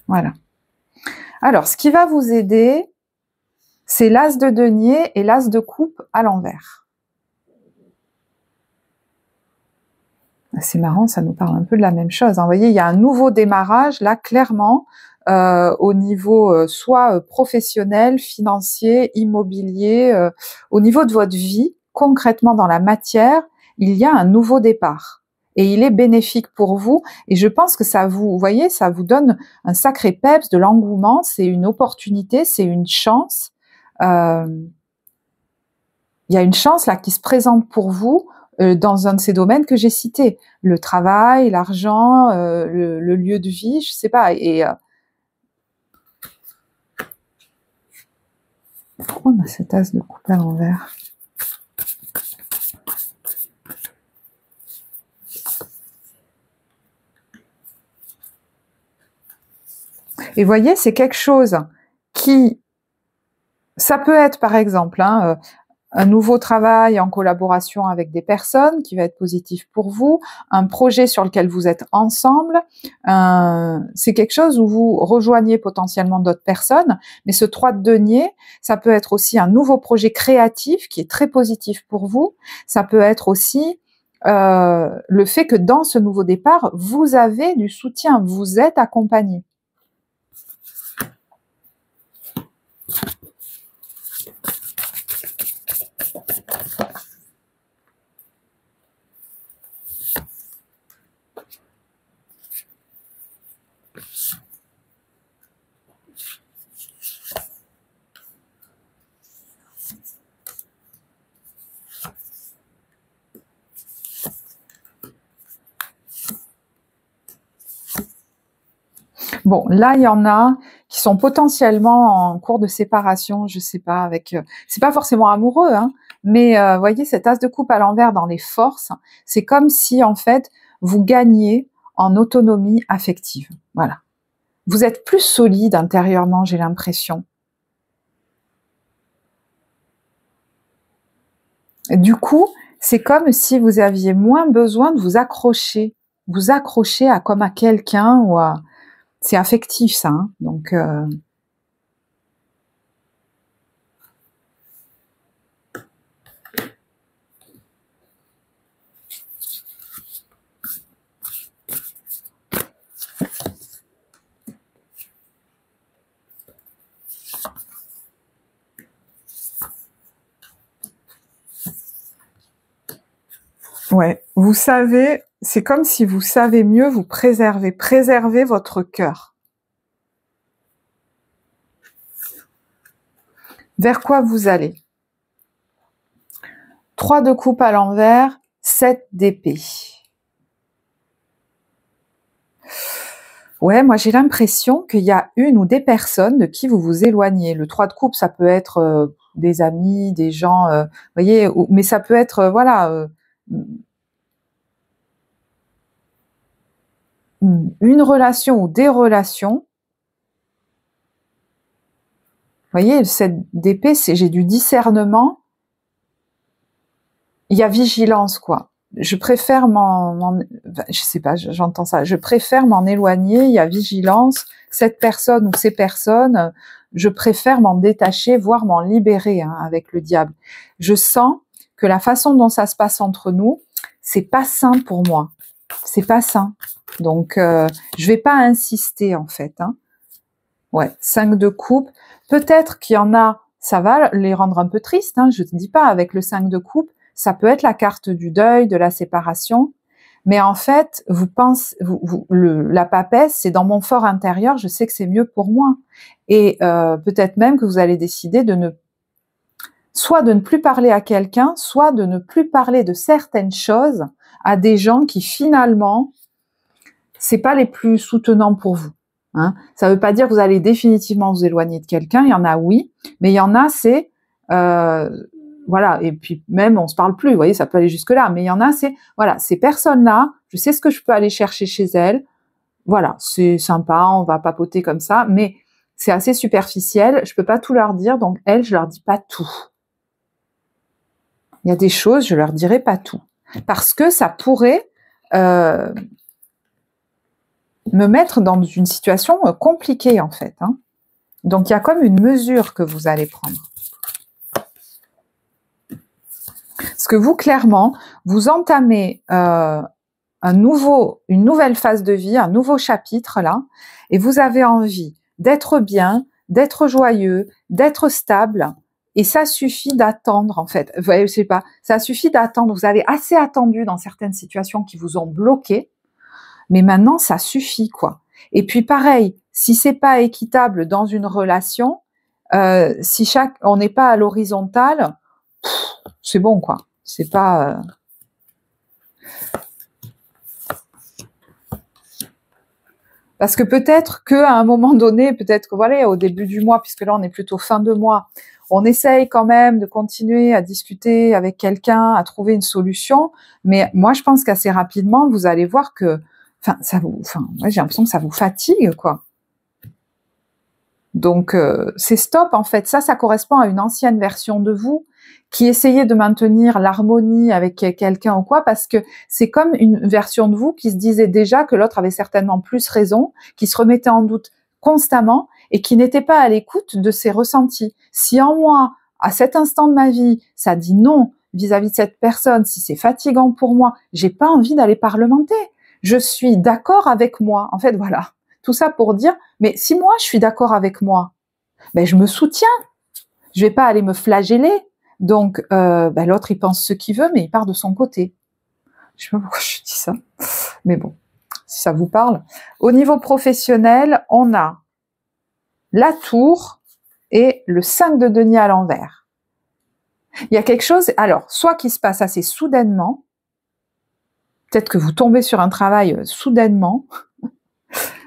Voilà. Alors, ce qui va vous aider, c'est l'as de denier et l'as de coupe à l'envers. C'est marrant, ça nous parle un peu de la même chose. Vous voyez, il y a un nouveau démarrage, là, clairement, au niveau soit professionnel, financier, immobilier, au niveau de votre vie, concrètement dans la matière, il y a un nouveau départ. Et il est bénéfique pour vous. Et je pense que ça vous voyez, ça vous donne un sacré peps, de l'engouement, c'est une opportunité, c'est une chance. Il y a une chance là qui se présente pour vous dans un de ces domaines que j'ai cités. Le travail, l'argent, le lieu de vie, je sais pas. Et pourquoi on a cette as de coupe à l'envers? Et voyez, c'est quelque chose qui... Ça peut être, par exemple, un nouveau travail en collaboration avec des personnes qui va être positif pour vous, un projet sur lequel vous êtes ensemble, c'est quelque chose où vous rejoignez potentiellement d'autres personnes, mais ce 3 de denier, ça peut être aussi un nouveau projet créatif qui est très positif pour vous, ça peut être aussi le fait que dans ce nouveau départ, vous avez du soutien, vous êtes accompagné. Bon, là, il y en a qui sont potentiellement en cours de séparation, je sais pas, avec... c'est pas forcément amoureux, mais voyez, cette as de coupe à l'envers dans les forces, c'est comme si, en fait, vous gagnez en autonomie affective. Voilà. Vous êtes plus solide intérieurement, j'ai l'impression. Du coup, c'est comme si vous aviez moins besoin de vous accrocher à comme à quelqu'un ou à... C'est affectif, ça, donc... Ouais, vous savez, c'est comme si vous savez mieux vous préserver votre cœur. Vers quoi vous allez? 3 de coupe à l'envers, 7 d'épée. Ouais, moi j'ai l'impression qu'il y a une ou des personnes de qui vous vous éloignez. Le 3 de coupe, ça peut être des amis, des gens, voyez, mais ça peut être, voilà... une relation ou des relations. Vous voyez, cette d'épée, c'est j'ai du discernement. Il y a vigilance, quoi. Je préfère je sais pas, j'entends ça. Je préfère m'en éloigner. Il y a vigilance. Cette personne ou ces personnes, je préfère m'en détacher, voire m'en libérer avec le diable. Je sens que la façon dont ça se passe entre nous, c'est pas sain pour moi. C'est pas sain. Donc, je vais pas insister, en fait. Ouais, 5 de coupe. Peut-être qu'il y en a, ça va les rendre un peu tristes, je ne dis pas, avec le 5 de coupe, ça peut être la carte du deuil, de la séparation, mais en fait, vous pensez, la papesse, c'est dans mon fort intérieur, je sais que c'est mieux pour moi. Et peut-être même que vous allez décider soit de ne plus parler à quelqu'un, soit de ne plus parler de certaines choses à des gens qui finalement, c'est pas les plus soutenants pour vous. Ça ne veut pas dire que vous allez définitivement vous éloigner de quelqu'un. Il y en a, oui, mais il y en a, c'est voilà. Et puis même, on se parle plus. Vous voyez, ça peut aller jusque là. Mais il y en a, c'est voilà, ces personnes-là. Je sais ce que je peux aller chercher chez elles. Voilà, c'est sympa, on va papoter comme ça, mais c'est assez superficiel. Je peux pas tout leur dire, donc elles, je leur dis pas tout. Il y a des choses, je leur dirai pas tout, parce que ça pourrait me mettre dans une situation compliquée, en fait. Donc, il y a comme une mesure que vous allez prendre. Parce que vous, clairement, vous entamez un une nouvelle phase de vie, un nouveau chapitre là, et vous avez envie d'être bien, d'être joyeux, d'être stable, et ça suffit d'attendre en fait. Vous voyez, je sais pas, ça suffit d'attendre. Vous avez assez attendu dans certaines situations qui vous ont bloqué, mais maintenant ça suffit quoi. Et puis pareil, si c'est pas équitable dans une relation, si on n'est pas à l'horizontale, c'est bon quoi. C'est pas parce que peut-être qu'à un moment donné, peut-être que voilà, au début du mois, puisque là on est plutôt fin de mois, on essaye quand même de continuer à discuter avec quelqu'un, à trouver une solution. Mais moi, je pense qu'assez rapidement, vous allez voir que, ouais, j'ai l'impression que ça vous fatigue, quoi. Donc, c'est stop, en fait. Ça correspond à une ancienne version de vous qui essayait de maintenir l'harmonie avec quelqu'un ou quoi, parce que c'est comme une version de vous qui se disait déjà que l'autre avait certainement plus raison, qui se remettait en doute constamment et qui n'était pas à l'écoute de ses ressentis. Si en moi, à cet instant de ma vie, ça dit non vis-à-vis de cette personne, si c'est fatigant pour moi, j'ai pas envie d'aller parlementer. Je suis d'accord avec moi. En fait, voilà. Tout ça pour dire, mais si moi je suis d'accord avec moi, ben je me soutiens. Je vais pas aller me flageller. Donc l'autre il pense ce qu'il veut, mais il part de son côté. Je sais pas pourquoi je dis ça, mais bon, si ça vous parle. Au niveau professionnel, on a la tour et le 5 de denier à l'envers. Il y a quelque chose, alors, soit qui se passe assez soudainement, peut-être que vous tombez sur un travail soudainement,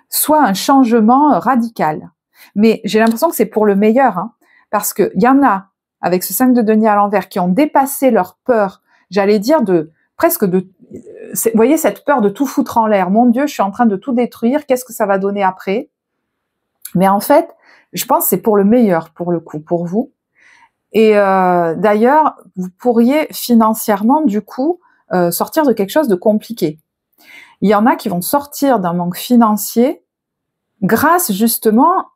soit un changement radical. Mais j'ai l'impression que c'est pour le meilleur, hein, parce qu'il y en a, avec ce 5 de denier à l'envers, qui ont dépassé leur peur, j'allais dire vous voyez cette peur de tout foutre en l'air. Mon Dieu, je suis en train de tout détruire, qu'est-ce que ça va donner après? Mais en fait, je pense que c'est pour le meilleur, pour le coup, pour vous. Et d'ailleurs, vous pourriez financièrement, du coup, sortir de quelque chose de compliqué. Il y en a qui vont sortir d'un manque financier grâce justement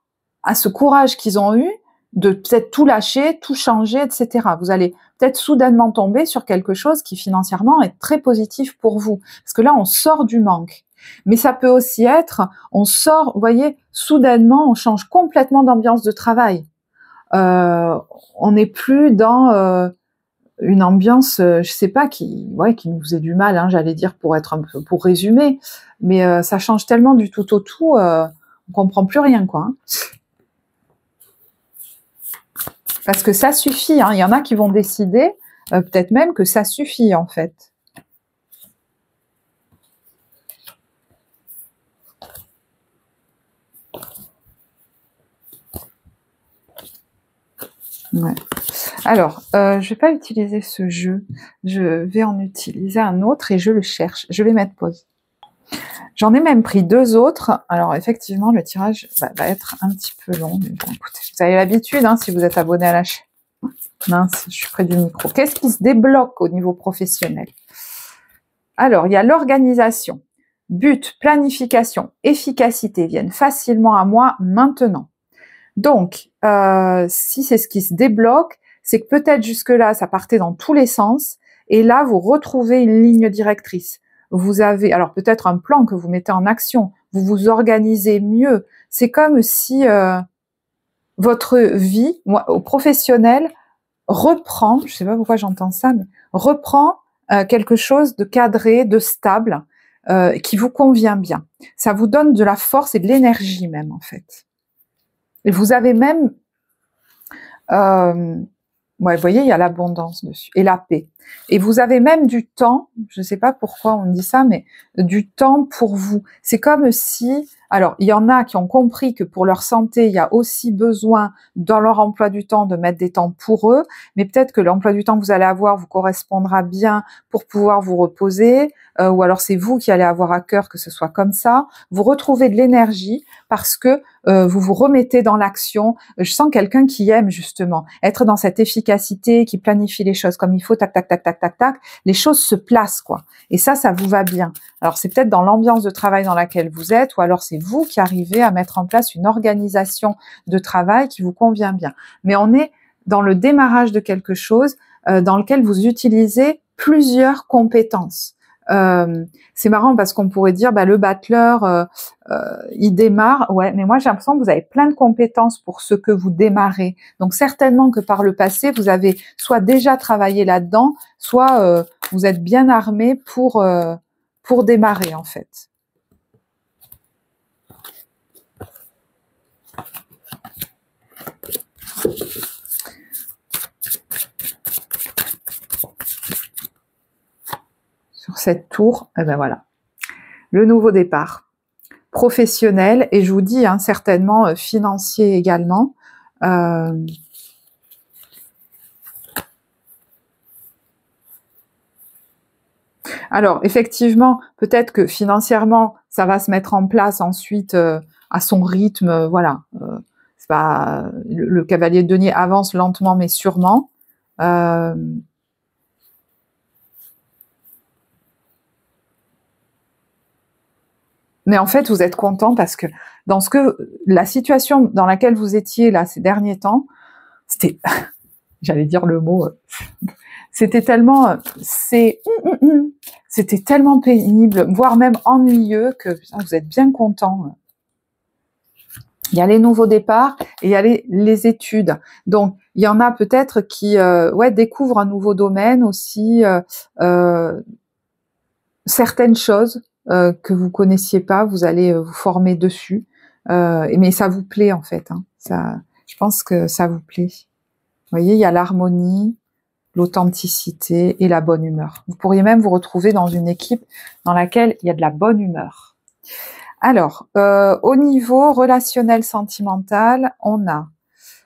à ce courage qu'ils ont eu de peut-être tout lâcher, tout changer, etc. Vous allez peut-être soudainement tomber sur quelque chose qui financièrement est très positif pour vous. Parce que là, on sort du manque. Mais ça peut aussi être, on sort, vous voyez, soudainement, on change complètement d'ambiance de travail. On n'est plus dans une ambiance, je sais pas, qui nous faisait du mal, hein, j'allais dire pour résumer. Mais ça change tellement du tout au tout, on comprend plus rien, quoi. Hein. Parce que ça suffit, hein. Il y en a qui vont décider, peut-être même que ça suffit, en fait. Ouais. Alors, je vais pas utiliser ce jeu. Je vais en utiliser un autre et je le cherche. Je vais mettre pause. J'en ai même pris 2 autres. Alors, effectivement, le tirage va être un petit peu long. Mais bon, écoutez, vous avez l'habitude, hein, si vous êtes abonné à la chaîne. Mince, je suis près du micro. Qu'est-ce qui se débloque au niveau professionnel? Alors, il y a l'organisation. But, planification, efficacité viennent facilement à moi maintenant. Donc, si c'est ce qui se débloque, c'est que peut-être jusque-là, ça partait dans tous les sens, et là, vous retrouvez une ligne directrice. Vous avez, alors peut-être un plan que vous mettez en action, vous vous organisez mieux. C'est comme si votre vie, moi, au professionnel, reprend, je sais pas pourquoi j'entends ça, mais reprend quelque chose de cadré, de stable, qui vous convient bien. Ça vous donne de la force et de l'énergie même, en fait. Et vous avez même, ouais, vous voyez, il y a l'abondance dessus et la paix. Et vous avez même du temps, je ne sais pas pourquoi on dit ça, mais du temps pour vous. C'est comme si, alors il y en a qui ont compris que pour leur santé, il y a aussi besoin dans leur emploi du temps de mettre des temps pour eux, mais peut-être que l'emploi du temps que vous allez avoir vous correspondra bien pour pouvoir vous reposer, ou alors c'est vous qui allez avoir à cœur que ce soit comme ça. Vous retrouvez de l'énergie parce que vous vous remettez dans l'action. Je sens quelqu'un qui aime justement être dans cette efficacité, qui planifie les choses comme il faut, tac, tac, tac, tac, tac, tac. Les choses se placent, quoi. Et ça vous va bien. Alors c'est peut-être dans l'ambiance de travail dans laquelle vous êtes, ou alors c'est vous qui arrivez à mettre en place une organisation de travail qui vous convient bien. Mais on est dans le démarrage de quelque chose dans lequel vous utilisez plusieurs compétences. C'est marrant parce qu'on pourrait dire, bah, le battleur, il démarre. Ouais, mais moi j'ai l'impression que vous avez plein de compétences pour ce que vous démarrez. Donc certainement que par le passé, vous avez soit déjà travaillé là-dedans, soit vous êtes bien armé pour démarrer en fait. Sur cette tour, eh ben voilà, le nouveau départ. Professionnel, et je vous dis, hein, certainement financier également. Alors, effectivement, peut-être que financièrement, ça va se mettre en place ensuite à son rythme, voilà. C'est pas, le cavalier de denier avance lentement mais sûrement. Mais en fait, vous êtes content parce que dans la situation dans laquelle vous étiez là ces derniers temps, c'était, j'allais dire le mot, c'était tellement, c'était tellement pénible, voire même ennuyeux que vous êtes bien content. Il y a les nouveaux départs et il y a les études. Donc, il y en a peut-être qui découvrent un nouveau domaine aussi, certaines choses que vous connaissiez pas, vous allez vous former dessus. Mais ça vous plaît en fait. Hein. Je pense que ça vous plaît. Vous voyez, il y a l'harmonie, l'authenticité et la bonne humeur. Vous pourriez même vous retrouver dans une équipe dans laquelle il y a de la bonne humeur. Alors, au niveau relationnel sentimental, on a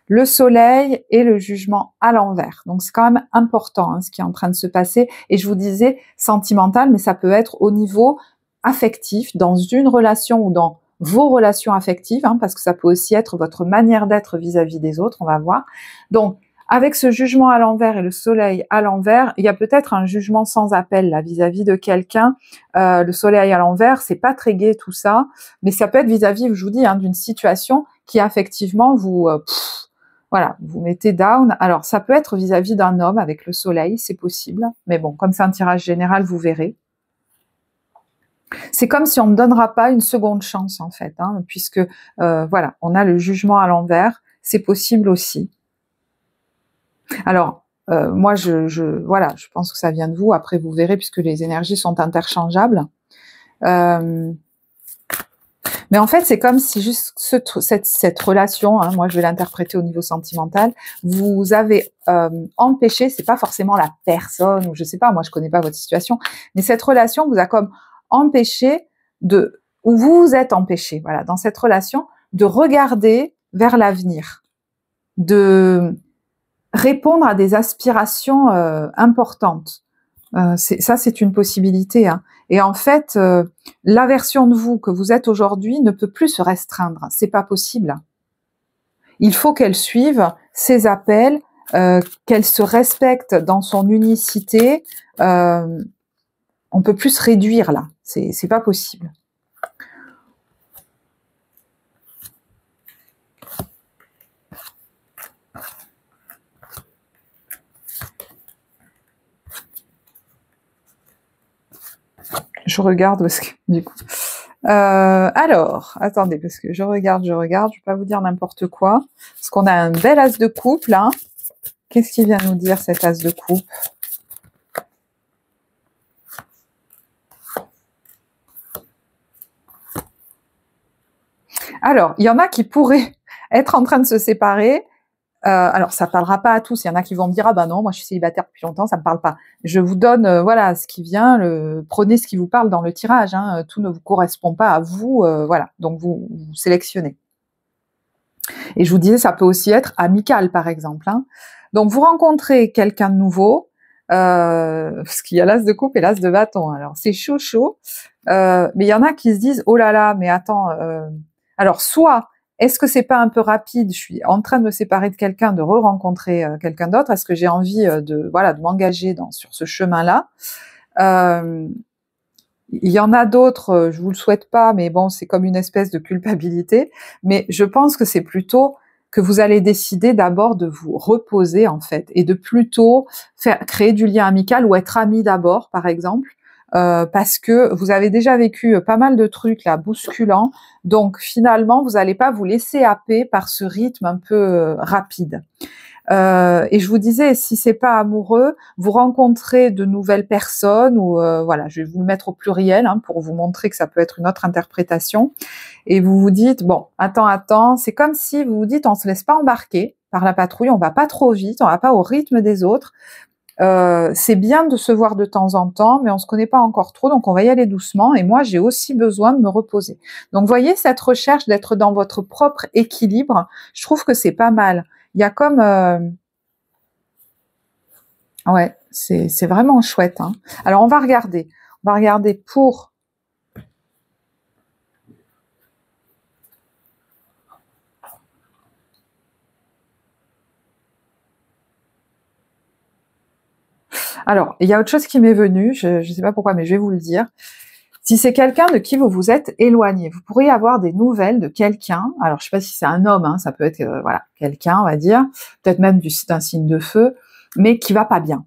le soleil et le jugement à l'envers. Donc, c'est quand même important hein, ce qui est en train de se passer. Et je vous disais sentimental, mais ça peut être au niveau affectif, dans une relation ou dans vos relations affectives, hein, parce que ça peut aussi être votre manière d'être vis-à-vis des autres, on va voir. Donc, avec ce jugement à l'envers et le soleil à l'envers, il y a peut-être un jugement sans appel là vis-à-vis de quelqu'un. Le soleil à l'envers, c'est pas très gai tout ça, mais ça peut être vis-à-vis, je vous dis, hein, d'une situation qui affectivement vous vous mettez down. Alors ça peut être vis-à-vis d'un homme avec le soleil, c'est possible, mais bon, comme c'est un tirage général, vous verrez. C'est comme si on ne donnera pas une seconde chance en fait, hein, puisque on a le jugement à l'envers, c'est possible aussi. Alors, moi, je pense que ça vient de vous. Après, vous verrez, puisque les énergies sont interchangeables. Mais en fait, c'est comme si juste cette relation, hein, moi, je vais l'interpréter au niveau sentimental, vous avez empêché, c'est pas forcément la personne, ou je sais pas, moi, je connais pas votre situation, mais cette relation vous a comme empêché ou vous vous êtes empêché, voilà, dans cette relation, de regarder vers l'avenir, de répondre à des aspirations importantes. Ça, c'est une possibilité. Hein. Et en fait, la version de vous que vous êtes aujourd'hui ne peut plus se restreindre. C'est pas possible. Il faut qu'elle suive ses appels, qu'elle se respecte dans son unicité. On peut plus se réduire là. C'est pas possible. Je regarde parce que du coup. Alors, attendez, parce que je regarde, je vais pas vous dire n'importe quoi. Parce qu'on a un bel as de coupe là. Qu'est-ce qu'il vient nous dire cet as de coupe? Alors, il y en a qui pourraient être en train de se séparer. Alors, ça parlera pas à tous. Il y en a qui vont me dire, ah ben non, moi je suis célibataire depuis longtemps, ça me parle pas. Je vous donne, ce qui vient. Prenez ce qui vous parle dans le tirage. Hein, tout ne vous correspond pas à vous, voilà. Donc vous sélectionnez. Et je vous disais, ça peut aussi être amical, par exemple. Hein. Donc vous rencontrez quelqu'un de nouveau, parce qu'il y a l'as de coupe et l'as de bâton. Alors c'est chaud. Mais il y en a qui se disent, oh là là, mais attends. Alors soit est-ce que c'est pas un peu rapide? Je suis en train de me séparer de quelqu'un, de re-rencontrer quelqu'un d'autre. Est-ce que j'ai envie de m'engager sur ce chemin-là? Il y en a d'autres, je vous le souhaite pas, mais bon, c'est comme une espèce de culpabilité. Mais je pense que c'est plutôt que vous allez décider d'abord de vous reposer en fait et de plutôt créer du lien amical ou être amis d'abord, par exemple, parce que vous avez déjà vécu pas mal de trucs là bousculants, donc finalement vous n'allez pas vous laisser happer par ce rythme un peu rapide. Et je vous disais, si c'est pas amoureux, vous rencontrez de nouvelles personnes, ou voilà, je vais vous le mettre au pluriel hein, pour vous montrer que ça peut être une autre interprétation, et vous vous dites, bon, attends, c'est comme si vous vous dites, on se laisse pas embarquer par la patrouille, on va pas trop vite, on va pas au rythme des autres, c'est bien de se voir de temps en temps, mais on se connaît pas encore trop, donc on va y aller doucement, et moi j'ai aussi besoin de me reposer. Donc voyez, cette recherche d'être dans votre propre équilibre, je trouve que c'est pas mal. Il y a comme... ouais, c'est vraiment chouette. Hein. Alors, on va regarder. On va regarder pour... Alors, il y a autre chose qui m'est venue. Je ne sais pas pourquoi, mais je vais vous le dire. Si c'est quelqu'un de qui vous vous êtes éloigné, vous pourriez avoir des nouvelles de quelqu'un. Alors, je ne sais pas si c'est un homme, hein, ça peut être voilà quelqu'un, on va dire, peut-être même d'un signe de feu, mais qui va pas bien.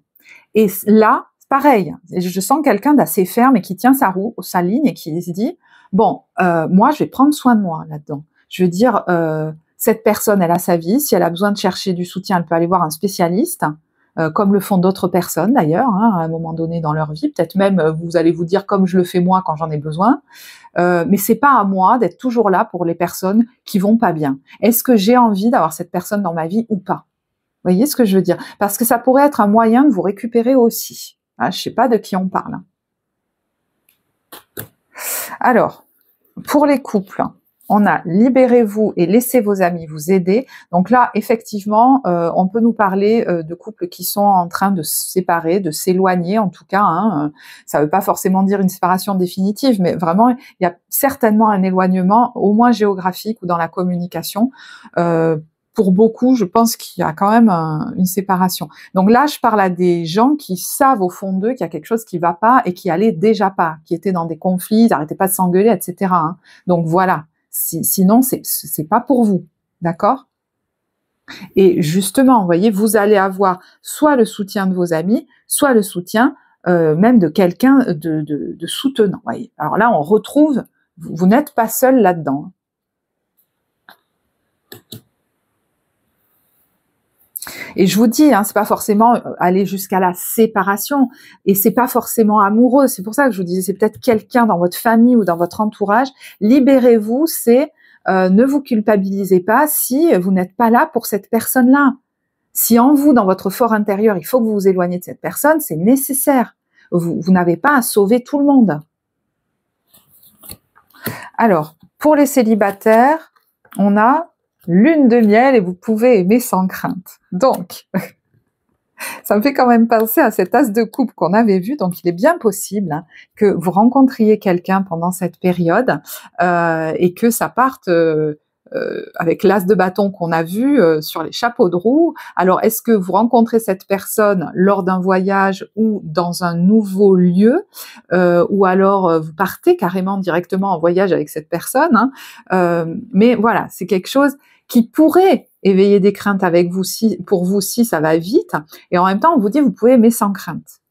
Et là, pareil, je sens quelqu'un d'assez ferme et qui tient sa ligne et qui se dit, bon, moi, je vais prendre soin de moi là-dedans. Je veux dire, cette personne, elle a sa vie. Si elle a besoin de chercher du soutien, elle peut aller voir un spécialiste. Comme le font d'autres personnes d'ailleurs, hein, à un moment donné dans leur vie. Peut-être même vous allez vous dire comme je le fais moi quand j'en ai besoin. Mais c'est pas à moi d'être toujours là pour les personnes qui vont pas bien. Est-ce que j'ai envie d'avoir cette personne dans ma vie ou pas? Vous voyez ce que je veux dire? Parce que ça pourrait être un moyen de vous récupérer aussi. Ah, je sais pas de qui on parle. Alors, pour les couples, on a libérez-vous et laissez vos amis vous aider. Donc là, effectivement, on peut nous parler de couples qui sont en train de se séparer, de s'éloigner en tout cas. Hein. Ça ne veut pas forcément dire une séparation définitive, mais vraiment, il y a certainement un éloignement, au moins géographique ou dans la communication. Pour beaucoup, je pense qu'il y a quand même une séparation. Donc là, je parle à des gens qui savent au fond d'eux qu'il y a quelque chose qui ne va pas et qui allait déjà pas, qui étaient dans des conflits, ils n'arrêtaient pas de s'engueuler, etc. Hein. Donc voilà. Sinon, c'est pas pour vous, d'accord? Et justement, vous voyez, vous allez avoir soit le soutien de vos amis, soit le soutien même de quelqu'un de soutenant. Voyez. Alors là, on retrouve, vous n'êtes pas seul là-dedans. Et je vous dis, hein, c'est pas forcément aller jusqu'à la séparation, et c'est pas forcément amoureux. C'est pour ça que je vous disais, c'est peut-être quelqu'un dans votre famille ou dans votre entourage. Libérez-vous, c'est ne vous culpabilisez pas si vous n'êtes pas là pour cette personne-là. Si en vous, dans votre fort intérieur, il faut que vous vous éloigniez de cette personne, c'est nécessaire. Vous n'avez pas à sauver tout le monde. Alors, pour les célibataires, on a lune de miel et vous pouvez aimer sans crainte. Donc, ça me fait quand même penser à cet as de coupe qu'on avait vu. Donc, il est bien possible hein, que vous rencontriez quelqu'un pendant cette période et que ça parte avec l'as de bâton qu'on a vu sur les chapeaux de roue. Alors, est-ce que vous rencontrez cette personne lors d'un voyage ou dans un nouveau lieu ou alors vous partez carrément directement en voyage avec cette personne hein, mais voilà, c'est quelque chose qui pourrait éveiller des craintes avec vous pour vous si ça va vite, et en même temps on vous dit vous pouvez aimer sans crainte.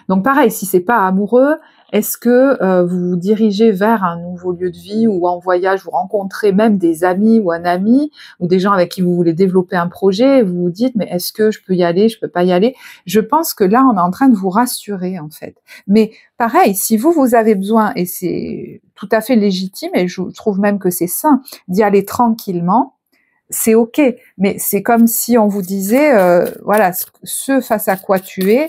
Donc pareil, si c'est pas amoureux, est-ce que vous vous dirigez vers un nouveau lieu de vie ou en voyage, vous rencontrez même des amis ou un ami ou des gens avec qui vous voulez développer un projet, et vous vous dites mais est-ce que je peux y aller, je peux pas y aller? Je pense que là on est en train de vous rassurer en fait. Mais pareil, si vous avez besoin, et c'est tout à fait légitime et je trouve même que c'est sain d'y aller tranquillement, c'est ok, mais c'est comme si on vous disait, voilà, ce face à quoi tu es,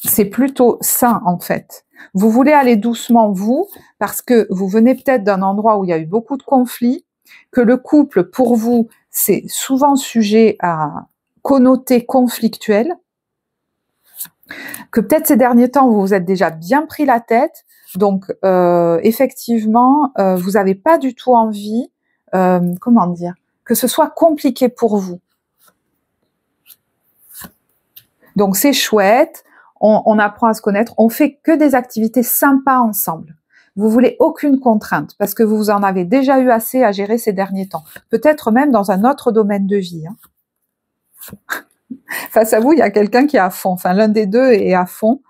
c'est plutôt sain en fait. Vous voulez aller doucement vous, parce que vous venez peut-être d'un endroit où il y a eu beaucoup de conflits, que le couple pour vous, c'est souvent sujet à connoter conflictuel, que peut-être ces derniers temps, vous vous êtes déjà bien pris la tête, donc effectivement, vous n'avez pas du tout envie, comment dire, que ce soit compliqué pour vous. Donc c'est chouette, on apprend à se connaître, on fait que des activités sympas ensemble. Vous voulez aucune contrainte, parce que vous en avez déjà eu assez à gérer ces derniers temps. Peut-être même dans un autre domaine de vie. Hein. Face à vous, il y a quelqu'un qui est à fond. Enfin, l'un des deux est à fond.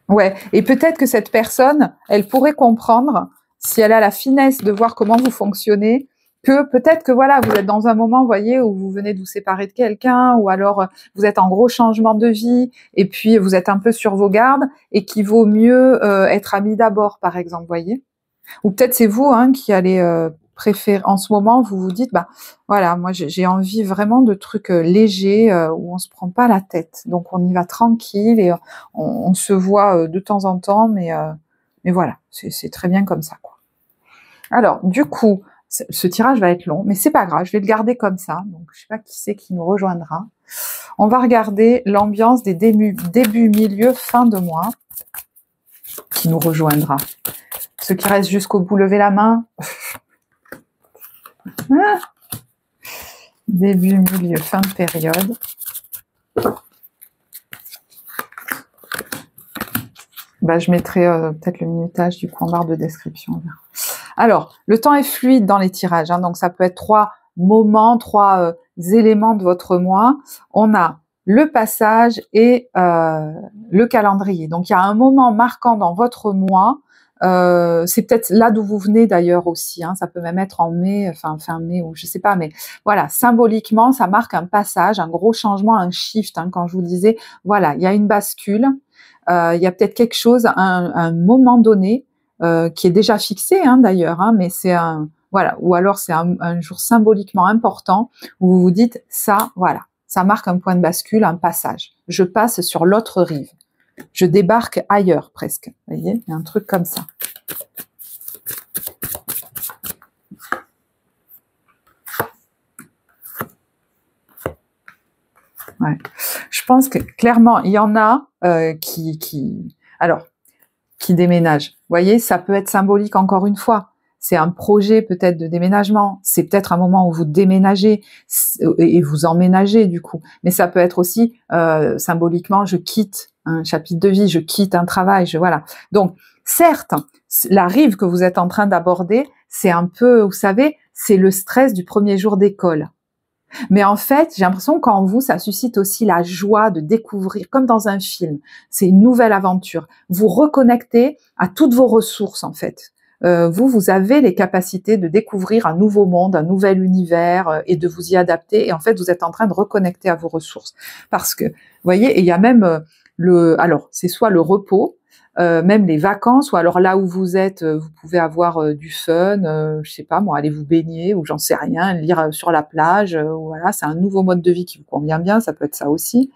Ouais, et peut-être que cette personne, elle pourrait comprendre, si elle a la finesse de voir comment vous fonctionnez, que peut-être que voilà, vous êtes dans un moment, vous voyez, où vous venez de vous séparer de quelqu'un, ou alors vous êtes en gros changement de vie, et puis vous êtes un peu sur vos gardes, et qu'il vaut mieux être amis d'abord, par exemple, vous voyez. Ou peut-être c'est vous qui allez préférer, en ce moment, vous vous dites, bah voilà, moi j'ai envie vraiment de trucs légers, où on se prend pas la tête. Donc on y va tranquille, et on se voit de temps en temps, mais voilà, c'est très bien comme ça, quoi. Alors, du coup, ce tirage va être long, mais c'est pas grave, je vais le garder comme ça. Donc, je sais pas qui c'est qui nous rejoindra. On va regarder l'ambiance des début, milieu, fin de mois qui nous rejoindra. Ceux qui restent jusqu'au bout, levez la main. Début, milieu, fin de période. Bah, je mettrai peut-être le minutage du coup en barre de description. Alors, le temps est fluide dans les tirages, donc ça peut être 3 moments, 3 éléments de votre mois. On a le passage et le calendrier. Donc, il y a un moment marquant dans votre mois. C'est peut-être là d'où vous venez d'ailleurs aussi. Ça peut même être en mai, fin mai ou je sais pas, mais voilà, symboliquement, ça marque un passage, un gros changement, un shift. Quand je vous disais, voilà, il y a une bascule. Il y a peut-être quelque chose à un moment donné qui est déjà fixé d'ailleurs, mais c'est voilà, ou alors c'est un jour symboliquement important où vous vous dites ça, voilà, ça marque un point de bascule, un passage. Je passe sur l'autre rive, je débarque ailleurs presque. Vous voyez, il y a un truc comme ça. Ouais. Je pense que clairement, il y en a qui déménagent. Vous voyez, ça peut être symbolique encore une fois. C'est un projet peut-être de déménagement. C'est peut-être un moment où vous déménagez et vous emménagez du coup. Mais ça peut être aussi symboliquement, je quitte un chapitre de vie, je quitte un travail, voilà. Donc, certes, la rive que vous êtes en train d'aborder, c'est un peu, vous savez, c'est le stress du premier jour d'école. Mais en fait, j'ai l'impression qu'en vous, ça suscite aussi la joie de découvrir, comme dans un film. C'est une nouvelle aventure. Vous reconnectez à toutes vos ressources, en fait. Vous avez les capacités de découvrir un nouveau monde, un nouvel univers et de vous y adapter. Et en fait, vous êtes en train de reconnecter à vos ressources. Parce que, vous voyez, et il y a même alors, c'est soit le repos, même les vacances, ou alors là où vous êtes, vous pouvez avoir du fun, je sais pas moi, aller vous baigner, ou j'en sais rien, lire sur la plage, voilà, c'est un nouveau mode de vie qui vous convient bien, ça peut être ça aussi.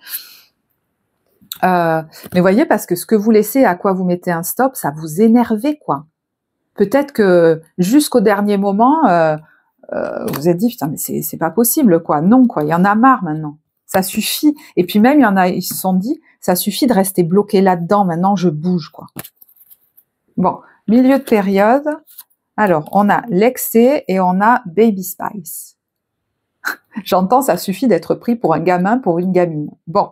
Mais voyez, parce que ce que vous laissez, à quoi vous mettez un stop, ça vous énervez, quoi. Peut-être que jusqu'au dernier moment, vous êtes dit, putain, mais c'est pas possible, quoi. Non, quoi, il y en a marre maintenant. Ça suffit. Et puis même, il y en a, ils se sont dit, ça suffit de rester bloqué là-dedans, maintenant je bouge, quoi. Bon, milieu de période. Alors, on a l'excès et on a Baby Spice. J'entends, ça suffit d'être pris pour un gamin, pour une gamine. Bon,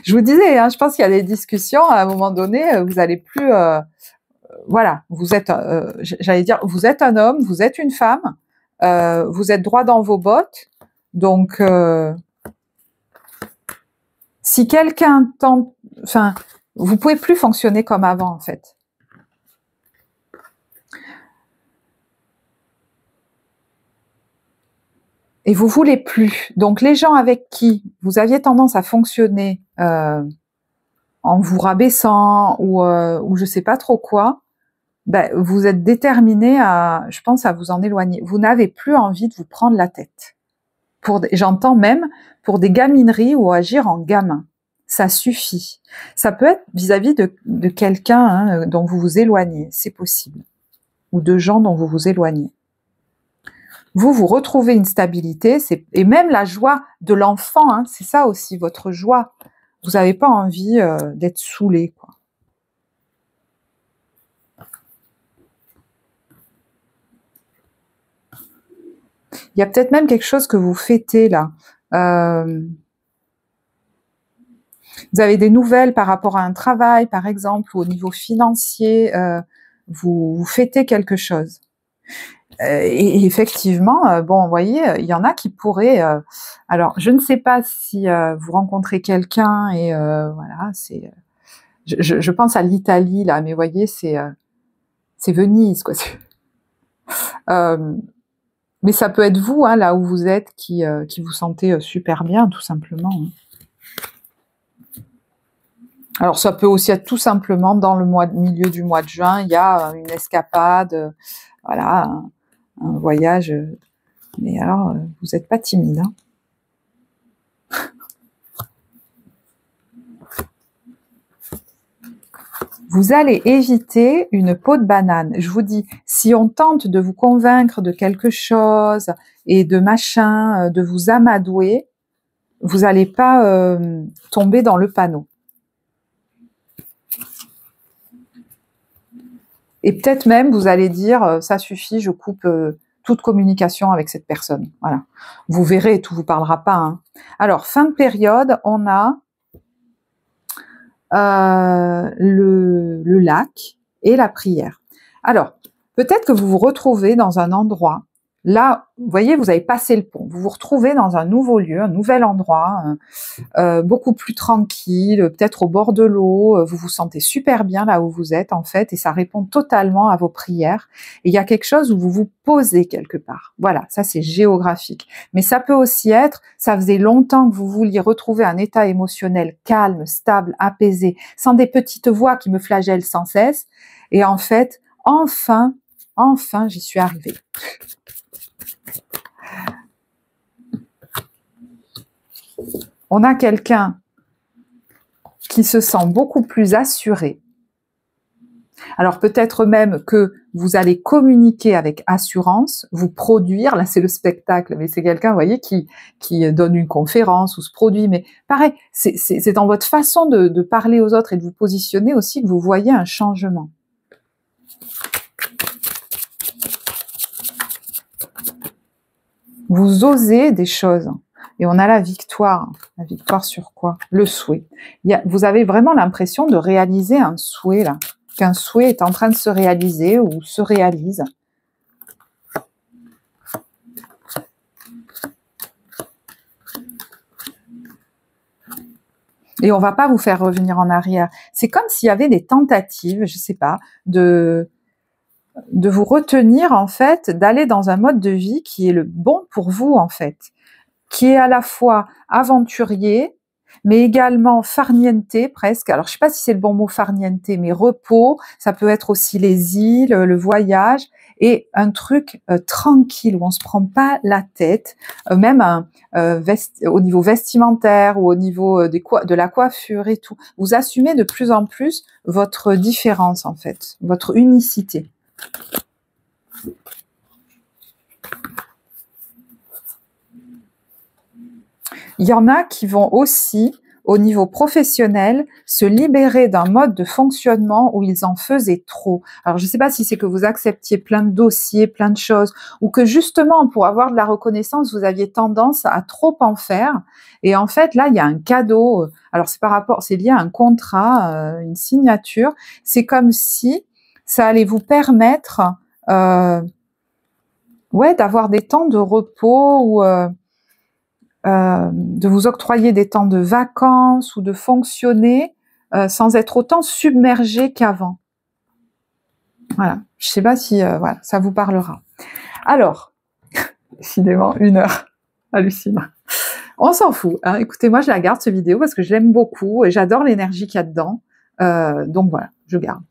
je vous disais, je pense qu'il y a des discussions, à un moment donné, vous allez plus... voilà, vous êtes, j'allais dire, vous êtes un homme, vous êtes une femme, vous êtes droit dans vos bottes, donc si quelqu'un tente, enfin, vous pouvez plus fonctionner comme avant en fait. Et vous voulez plus. Donc les gens avec qui vous aviez tendance à fonctionner en vous rabaissant ou je sais pas trop quoi, ben, vous êtes déterminé à, je pense, à vous en éloigner. Vous n'avez plus envie de vous prendre la tête. J'entends même pour des gamineries ou agir en gamin. Ça suffit. Ça peut être vis-à-vis de quelqu'un dont vous vous éloignez, c'est possible. Ou de gens dont vous vous éloignez. Vous retrouvez une stabilité, et même la joie de l'enfant, c'est ça aussi, votre joie. Vous n'avez pas envie d'être saoulé, quoi. Il y a peut-être même quelque chose que vous fêtez là. Vous avez des nouvelles par rapport à un travail, par exemple, ou au niveau financier, vous fêtez quelque chose. Et effectivement, bon, vous voyez, il y en a qui pourraient... alors, je ne sais pas si vous rencontrez quelqu'un et voilà, c'est... je pense à l'Italie, là, mais vous voyez, c'est Venise, quoi. Mais ça peut être vous, hein, là où vous êtes, qui vous sentez super bien, tout simplement. Alors, ça peut aussi être tout simplement dans le milieu du mois de juin, il y a une escapade, voilà, un voyage. Mais alors, vous n'êtes pas timide, hein. Vous allez éviter une peau de banane. Je vous dis, si on tente de vous convaincre de quelque chose et de machin, de vous amadouer, vous n'allez pas tomber dans le panneau. Et peut-être même, vous allez dire, ça suffit, je coupe toute communication avec cette personne. Voilà. Vous verrez, tout vous parlera pas, hein. Alors, fin de période, on a le lac et la prière. Alors, peut-être que vous vous retrouvez dans un endroit, là, vous voyez, vous avez passé le pont, vous vous retrouvez dans un nouveau lieu, un nouvel endroit, beaucoup plus tranquille, peut-être au bord de l'eau, vous vous sentez super bien là où vous êtes en fait, et ça répond totalement à vos prières. Et il y a quelque chose où vous vous posez quelque part. Voilà, ça c'est géographique. Mais ça peut aussi être, ça faisait longtemps que vous vouliez retrouver un état émotionnel calme, stable, apaisé, sans des petites voix qui me flagellent sans cesse. Et en fait, enfin, j'y suis arrivée. On a quelqu'un qui se sent beaucoup plus assuré. Alors peut-être même que vous allez communiquer avec assurance, vous produire, là c'est le spectacle, mais c'est quelqu'un, vous voyez, qui donne une conférence ou se produit, mais pareil, c'est dans votre façon de parler aux autres et de vous positionner aussi que vous voyez un changement. Vous osez des choses. Et on a la victoire. La victoire sur quoi? Le souhait. Vous avez vraiment l'impression de réaliser un souhait, là. Qu'un souhait est en train de se réaliser ou se réalise. Et on va pas vous faire revenir en arrière. C'est comme s'il y avait des tentatives, je sais pas, de vous retenir, en fait, d'aller dans un mode de vie qui est le bon pour vous, en fait. Qui est à la fois aventurier, mais également farniente presque. Alors, je sais pas si c'est le bon mot farniente, mais repos, ça peut être aussi les îles, le voyage, et un truc tranquille, où on se prend pas la tête, même au niveau vestimentaire, ou au niveau de la coiffure et tout. Vous assumez de plus en plus votre différence, en fait, votre unicité. Il y en a qui vont aussi, au niveau professionnel, se libérer d'un mode de fonctionnement où ils en faisaient trop. Alors, je ne sais pas si c'est que vous acceptiez plein de dossiers, plein de choses, ou que justement, pour avoir de la reconnaissance, vous aviez tendance à trop en faire. Et en fait, là, il y a un cadeau. Alors, c'est lié à un contrat, une signature. C'est comme si ça allait vous permettre, d'avoir des temps de repos ou de vous octroyer des temps de vacances ou de fonctionner sans être autant submergé qu'avant. Voilà, je ne sais pas si voilà, ça vous parlera. Alors, décidément, 1 heure, hallucinant. On s'en fout, hein. Écoutez, moi je la garde cette vidéo parce que je l'aime beaucoup et j'adore l'énergie qu'il y a dedans. Donc voilà, je garde.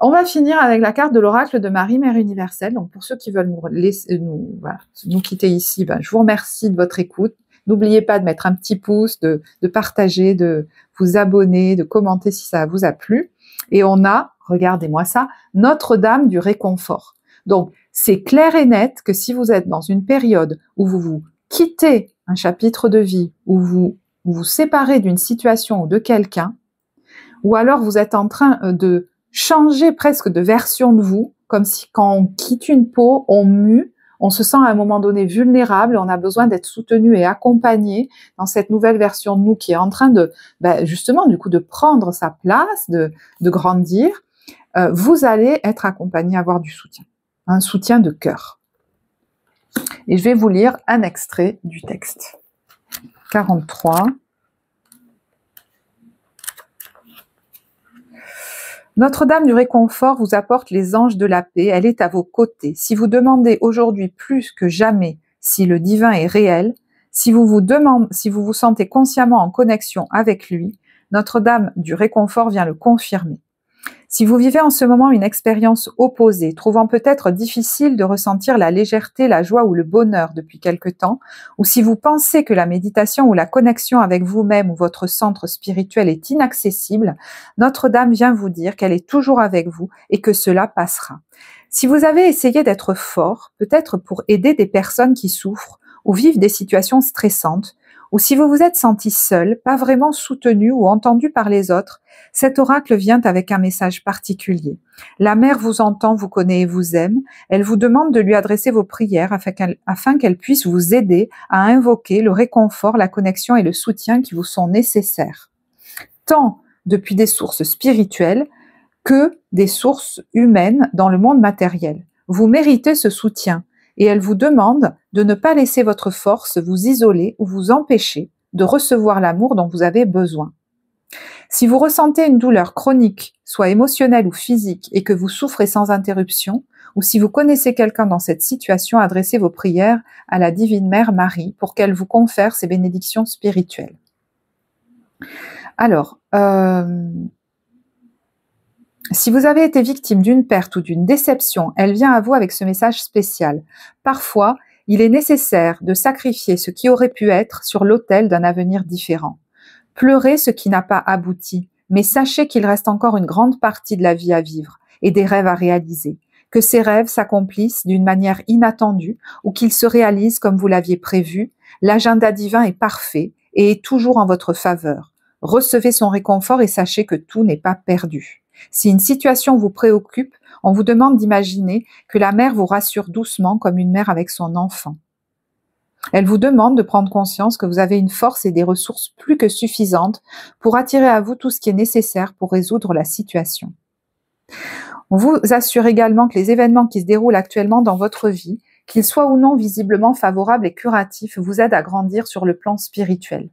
On va finir avec la carte de l'oracle de Marie, Mère universelle. Donc pour ceux qui veulent nous quitter ici, je vous remercie de votre écoute. N'oubliez pas de mettre un petit pouce, de partager, de vous abonner, de commenter si ça vous a plu. Et on a, regardez-moi ça, Notre-Dame du réconfort. Donc, c'est clair et net que si vous êtes dans une période où vous vous quittez un chapitre de vie, où vous vous séparez d'une situation ou de quelqu'un, ou alors vous êtes en train de changer presque de version de vous, comme si quand on quitte une peau, on mue, On se sent à un moment donné vulnérable, on a besoin d'être soutenu et accompagné dans cette nouvelle version de nous qui est en train de, justement, du coup, de prendre sa place, de grandir. Vous allez être accompagné, avoir du soutien, un soutien de cœur. Et je vais vous lire un extrait du texte. 43. Notre-Dame du réconfort vous apporte les anges de la paix, elle est à vos côtés. Si vous demandez aujourd'hui plus que jamais si le divin est réel, si vous vous sentez consciemment en connexion avec lui, Notre-Dame du réconfort vient le confirmer. Si vous vivez en ce moment une expérience opposée, trouvant peut-être difficile de ressentir la légèreté, la joie ou le bonheur depuis quelque temps, ou si vous pensez que la méditation ou la connexion avec vous-même ou votre centre spirituel est inaccessible, Notre-Dame vient vous dire qu'elle est toujours avec vous et que cela passera. Si vous avez essayé d'être fort, peut-être pour aider des personnes qui souffrent ou vivent des situations stressantes, ou si vous vous êtes senti seul, pas vraiment soutenu ou entendu par les autres, cet oracle vient avec un message particulier. La mère vous entend, vous connaît et vous aime. Elle vous demande de lui adresser vos prières afin qu'elle puisse vous aider à invoquer le réconfort, la connexion et le soutien qui vous sont nécessaires. Tant depuis des sources spirituelles que des sources humaines dans le monde matériel. Vous méritez ce soutien. Et elle vous demande de ne pas laisser votre force vous isoler ou vous empêcher de recevoir l'amour dont vous avez besoin. Si vous ressentez une douleur chronique, soit émotionnelle ou physique, et que vous souffrez sans interruption, ou si vous connaissez quelqu'un dans cette situation, adressez vos prières à la Divine Mère Marie pour qu'elle vous confère ses bénédictions spirituelles. Alors, si vous avez été victime d'une perte ou d'une déception, elle vient à vous avec ce message spécial. Parfois, il est nécessaire de sacrifier ce qui aurait pu être sur l'autel d'un avenir différent. Pleurez ce qui n'a pas abouti, mais sachez qu'il reste encore une grande partie de la vie à vivre et des rêves à réaliser. Que ces rêves s'accomplissent d'une manière inattendue ou qu'ils se réalisent comme vous l'aviez prévu, l'agenda divin est parfait et est toujours en votre faveur. Recevez son réconfort et sachez que tout n'est pas perdu. Si une situation vous préoccupe, on vous demande d'imaginer que la mère vous rassure doucement comme une mère avec son enfant. Elle vous demande de prendre conscience que vous avez une force et des ressources plus que suffisantes pour attirer à vous tout ce qui est nécessaire pour résoudre la situation. On vous assure également que les événements qui se déroulent actuellement dans votre vie, qu'ils soient ou non visiblement favorables et curatifs, vous aident à grandir sur le plan spirituel.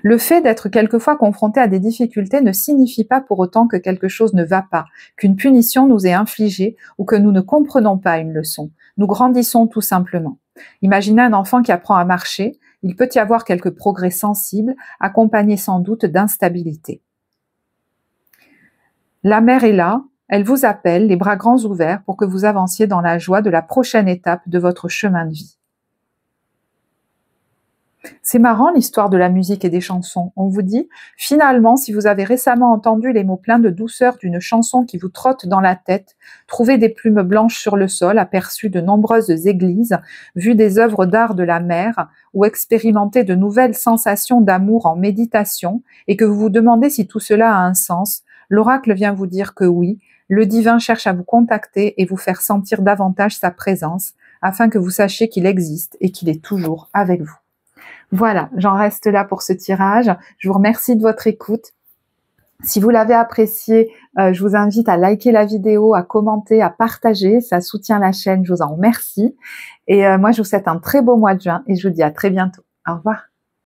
Le fait d'être quelquefois confronté à des difficultés ne signifie pas pour autant que quelque chose ne va pas, qu'une punition nous est infligée ou que nous ne comprenons pas une leçon. Nous grandissons tout simplement. Imaginez un enfant qui apprend à marcher, il peut y avoir quelques progrès sensibles, accompagnés sans doute d'instabilité. La mère est là, elle vous appelle, les bras grands ouverts, pour que vous avanciez dans la joie de la prochaine étape de votre chemin de vie. C'est marrant l'histoire de la musique et des chansons. On vous dit, finalement, si vous avez récemment entendu les mots pleins de douceur d'une chanson qui vous trotte dans la tête, trouvé des plumes blanches sur le sol, aperçu de nombreuses églises, vu des œuvres d'art de la mer, ou expérimenté de nouvelles sensations d'amour en méditation, et que vous vous demandez si tout cela a un sens, l'oracle vient vous dire que oui, le divin cherche à vous contacter et vous faire sentir davantage sa présence, afin que vous sachiez qu'il existe et qu'il est toujours avec vous. Voilà, j'en reste là pour ce tirage. Je vous remercie de votre écoute. Si vous l'avez apprécié, je vous invite à liker la vidéo, à commenter, à partager. Ça soutient la chaîne, je vous en remercie. Et moi, je vous souhaite un très beau mois de juin et je vous dis à très bientôt. Au revoir.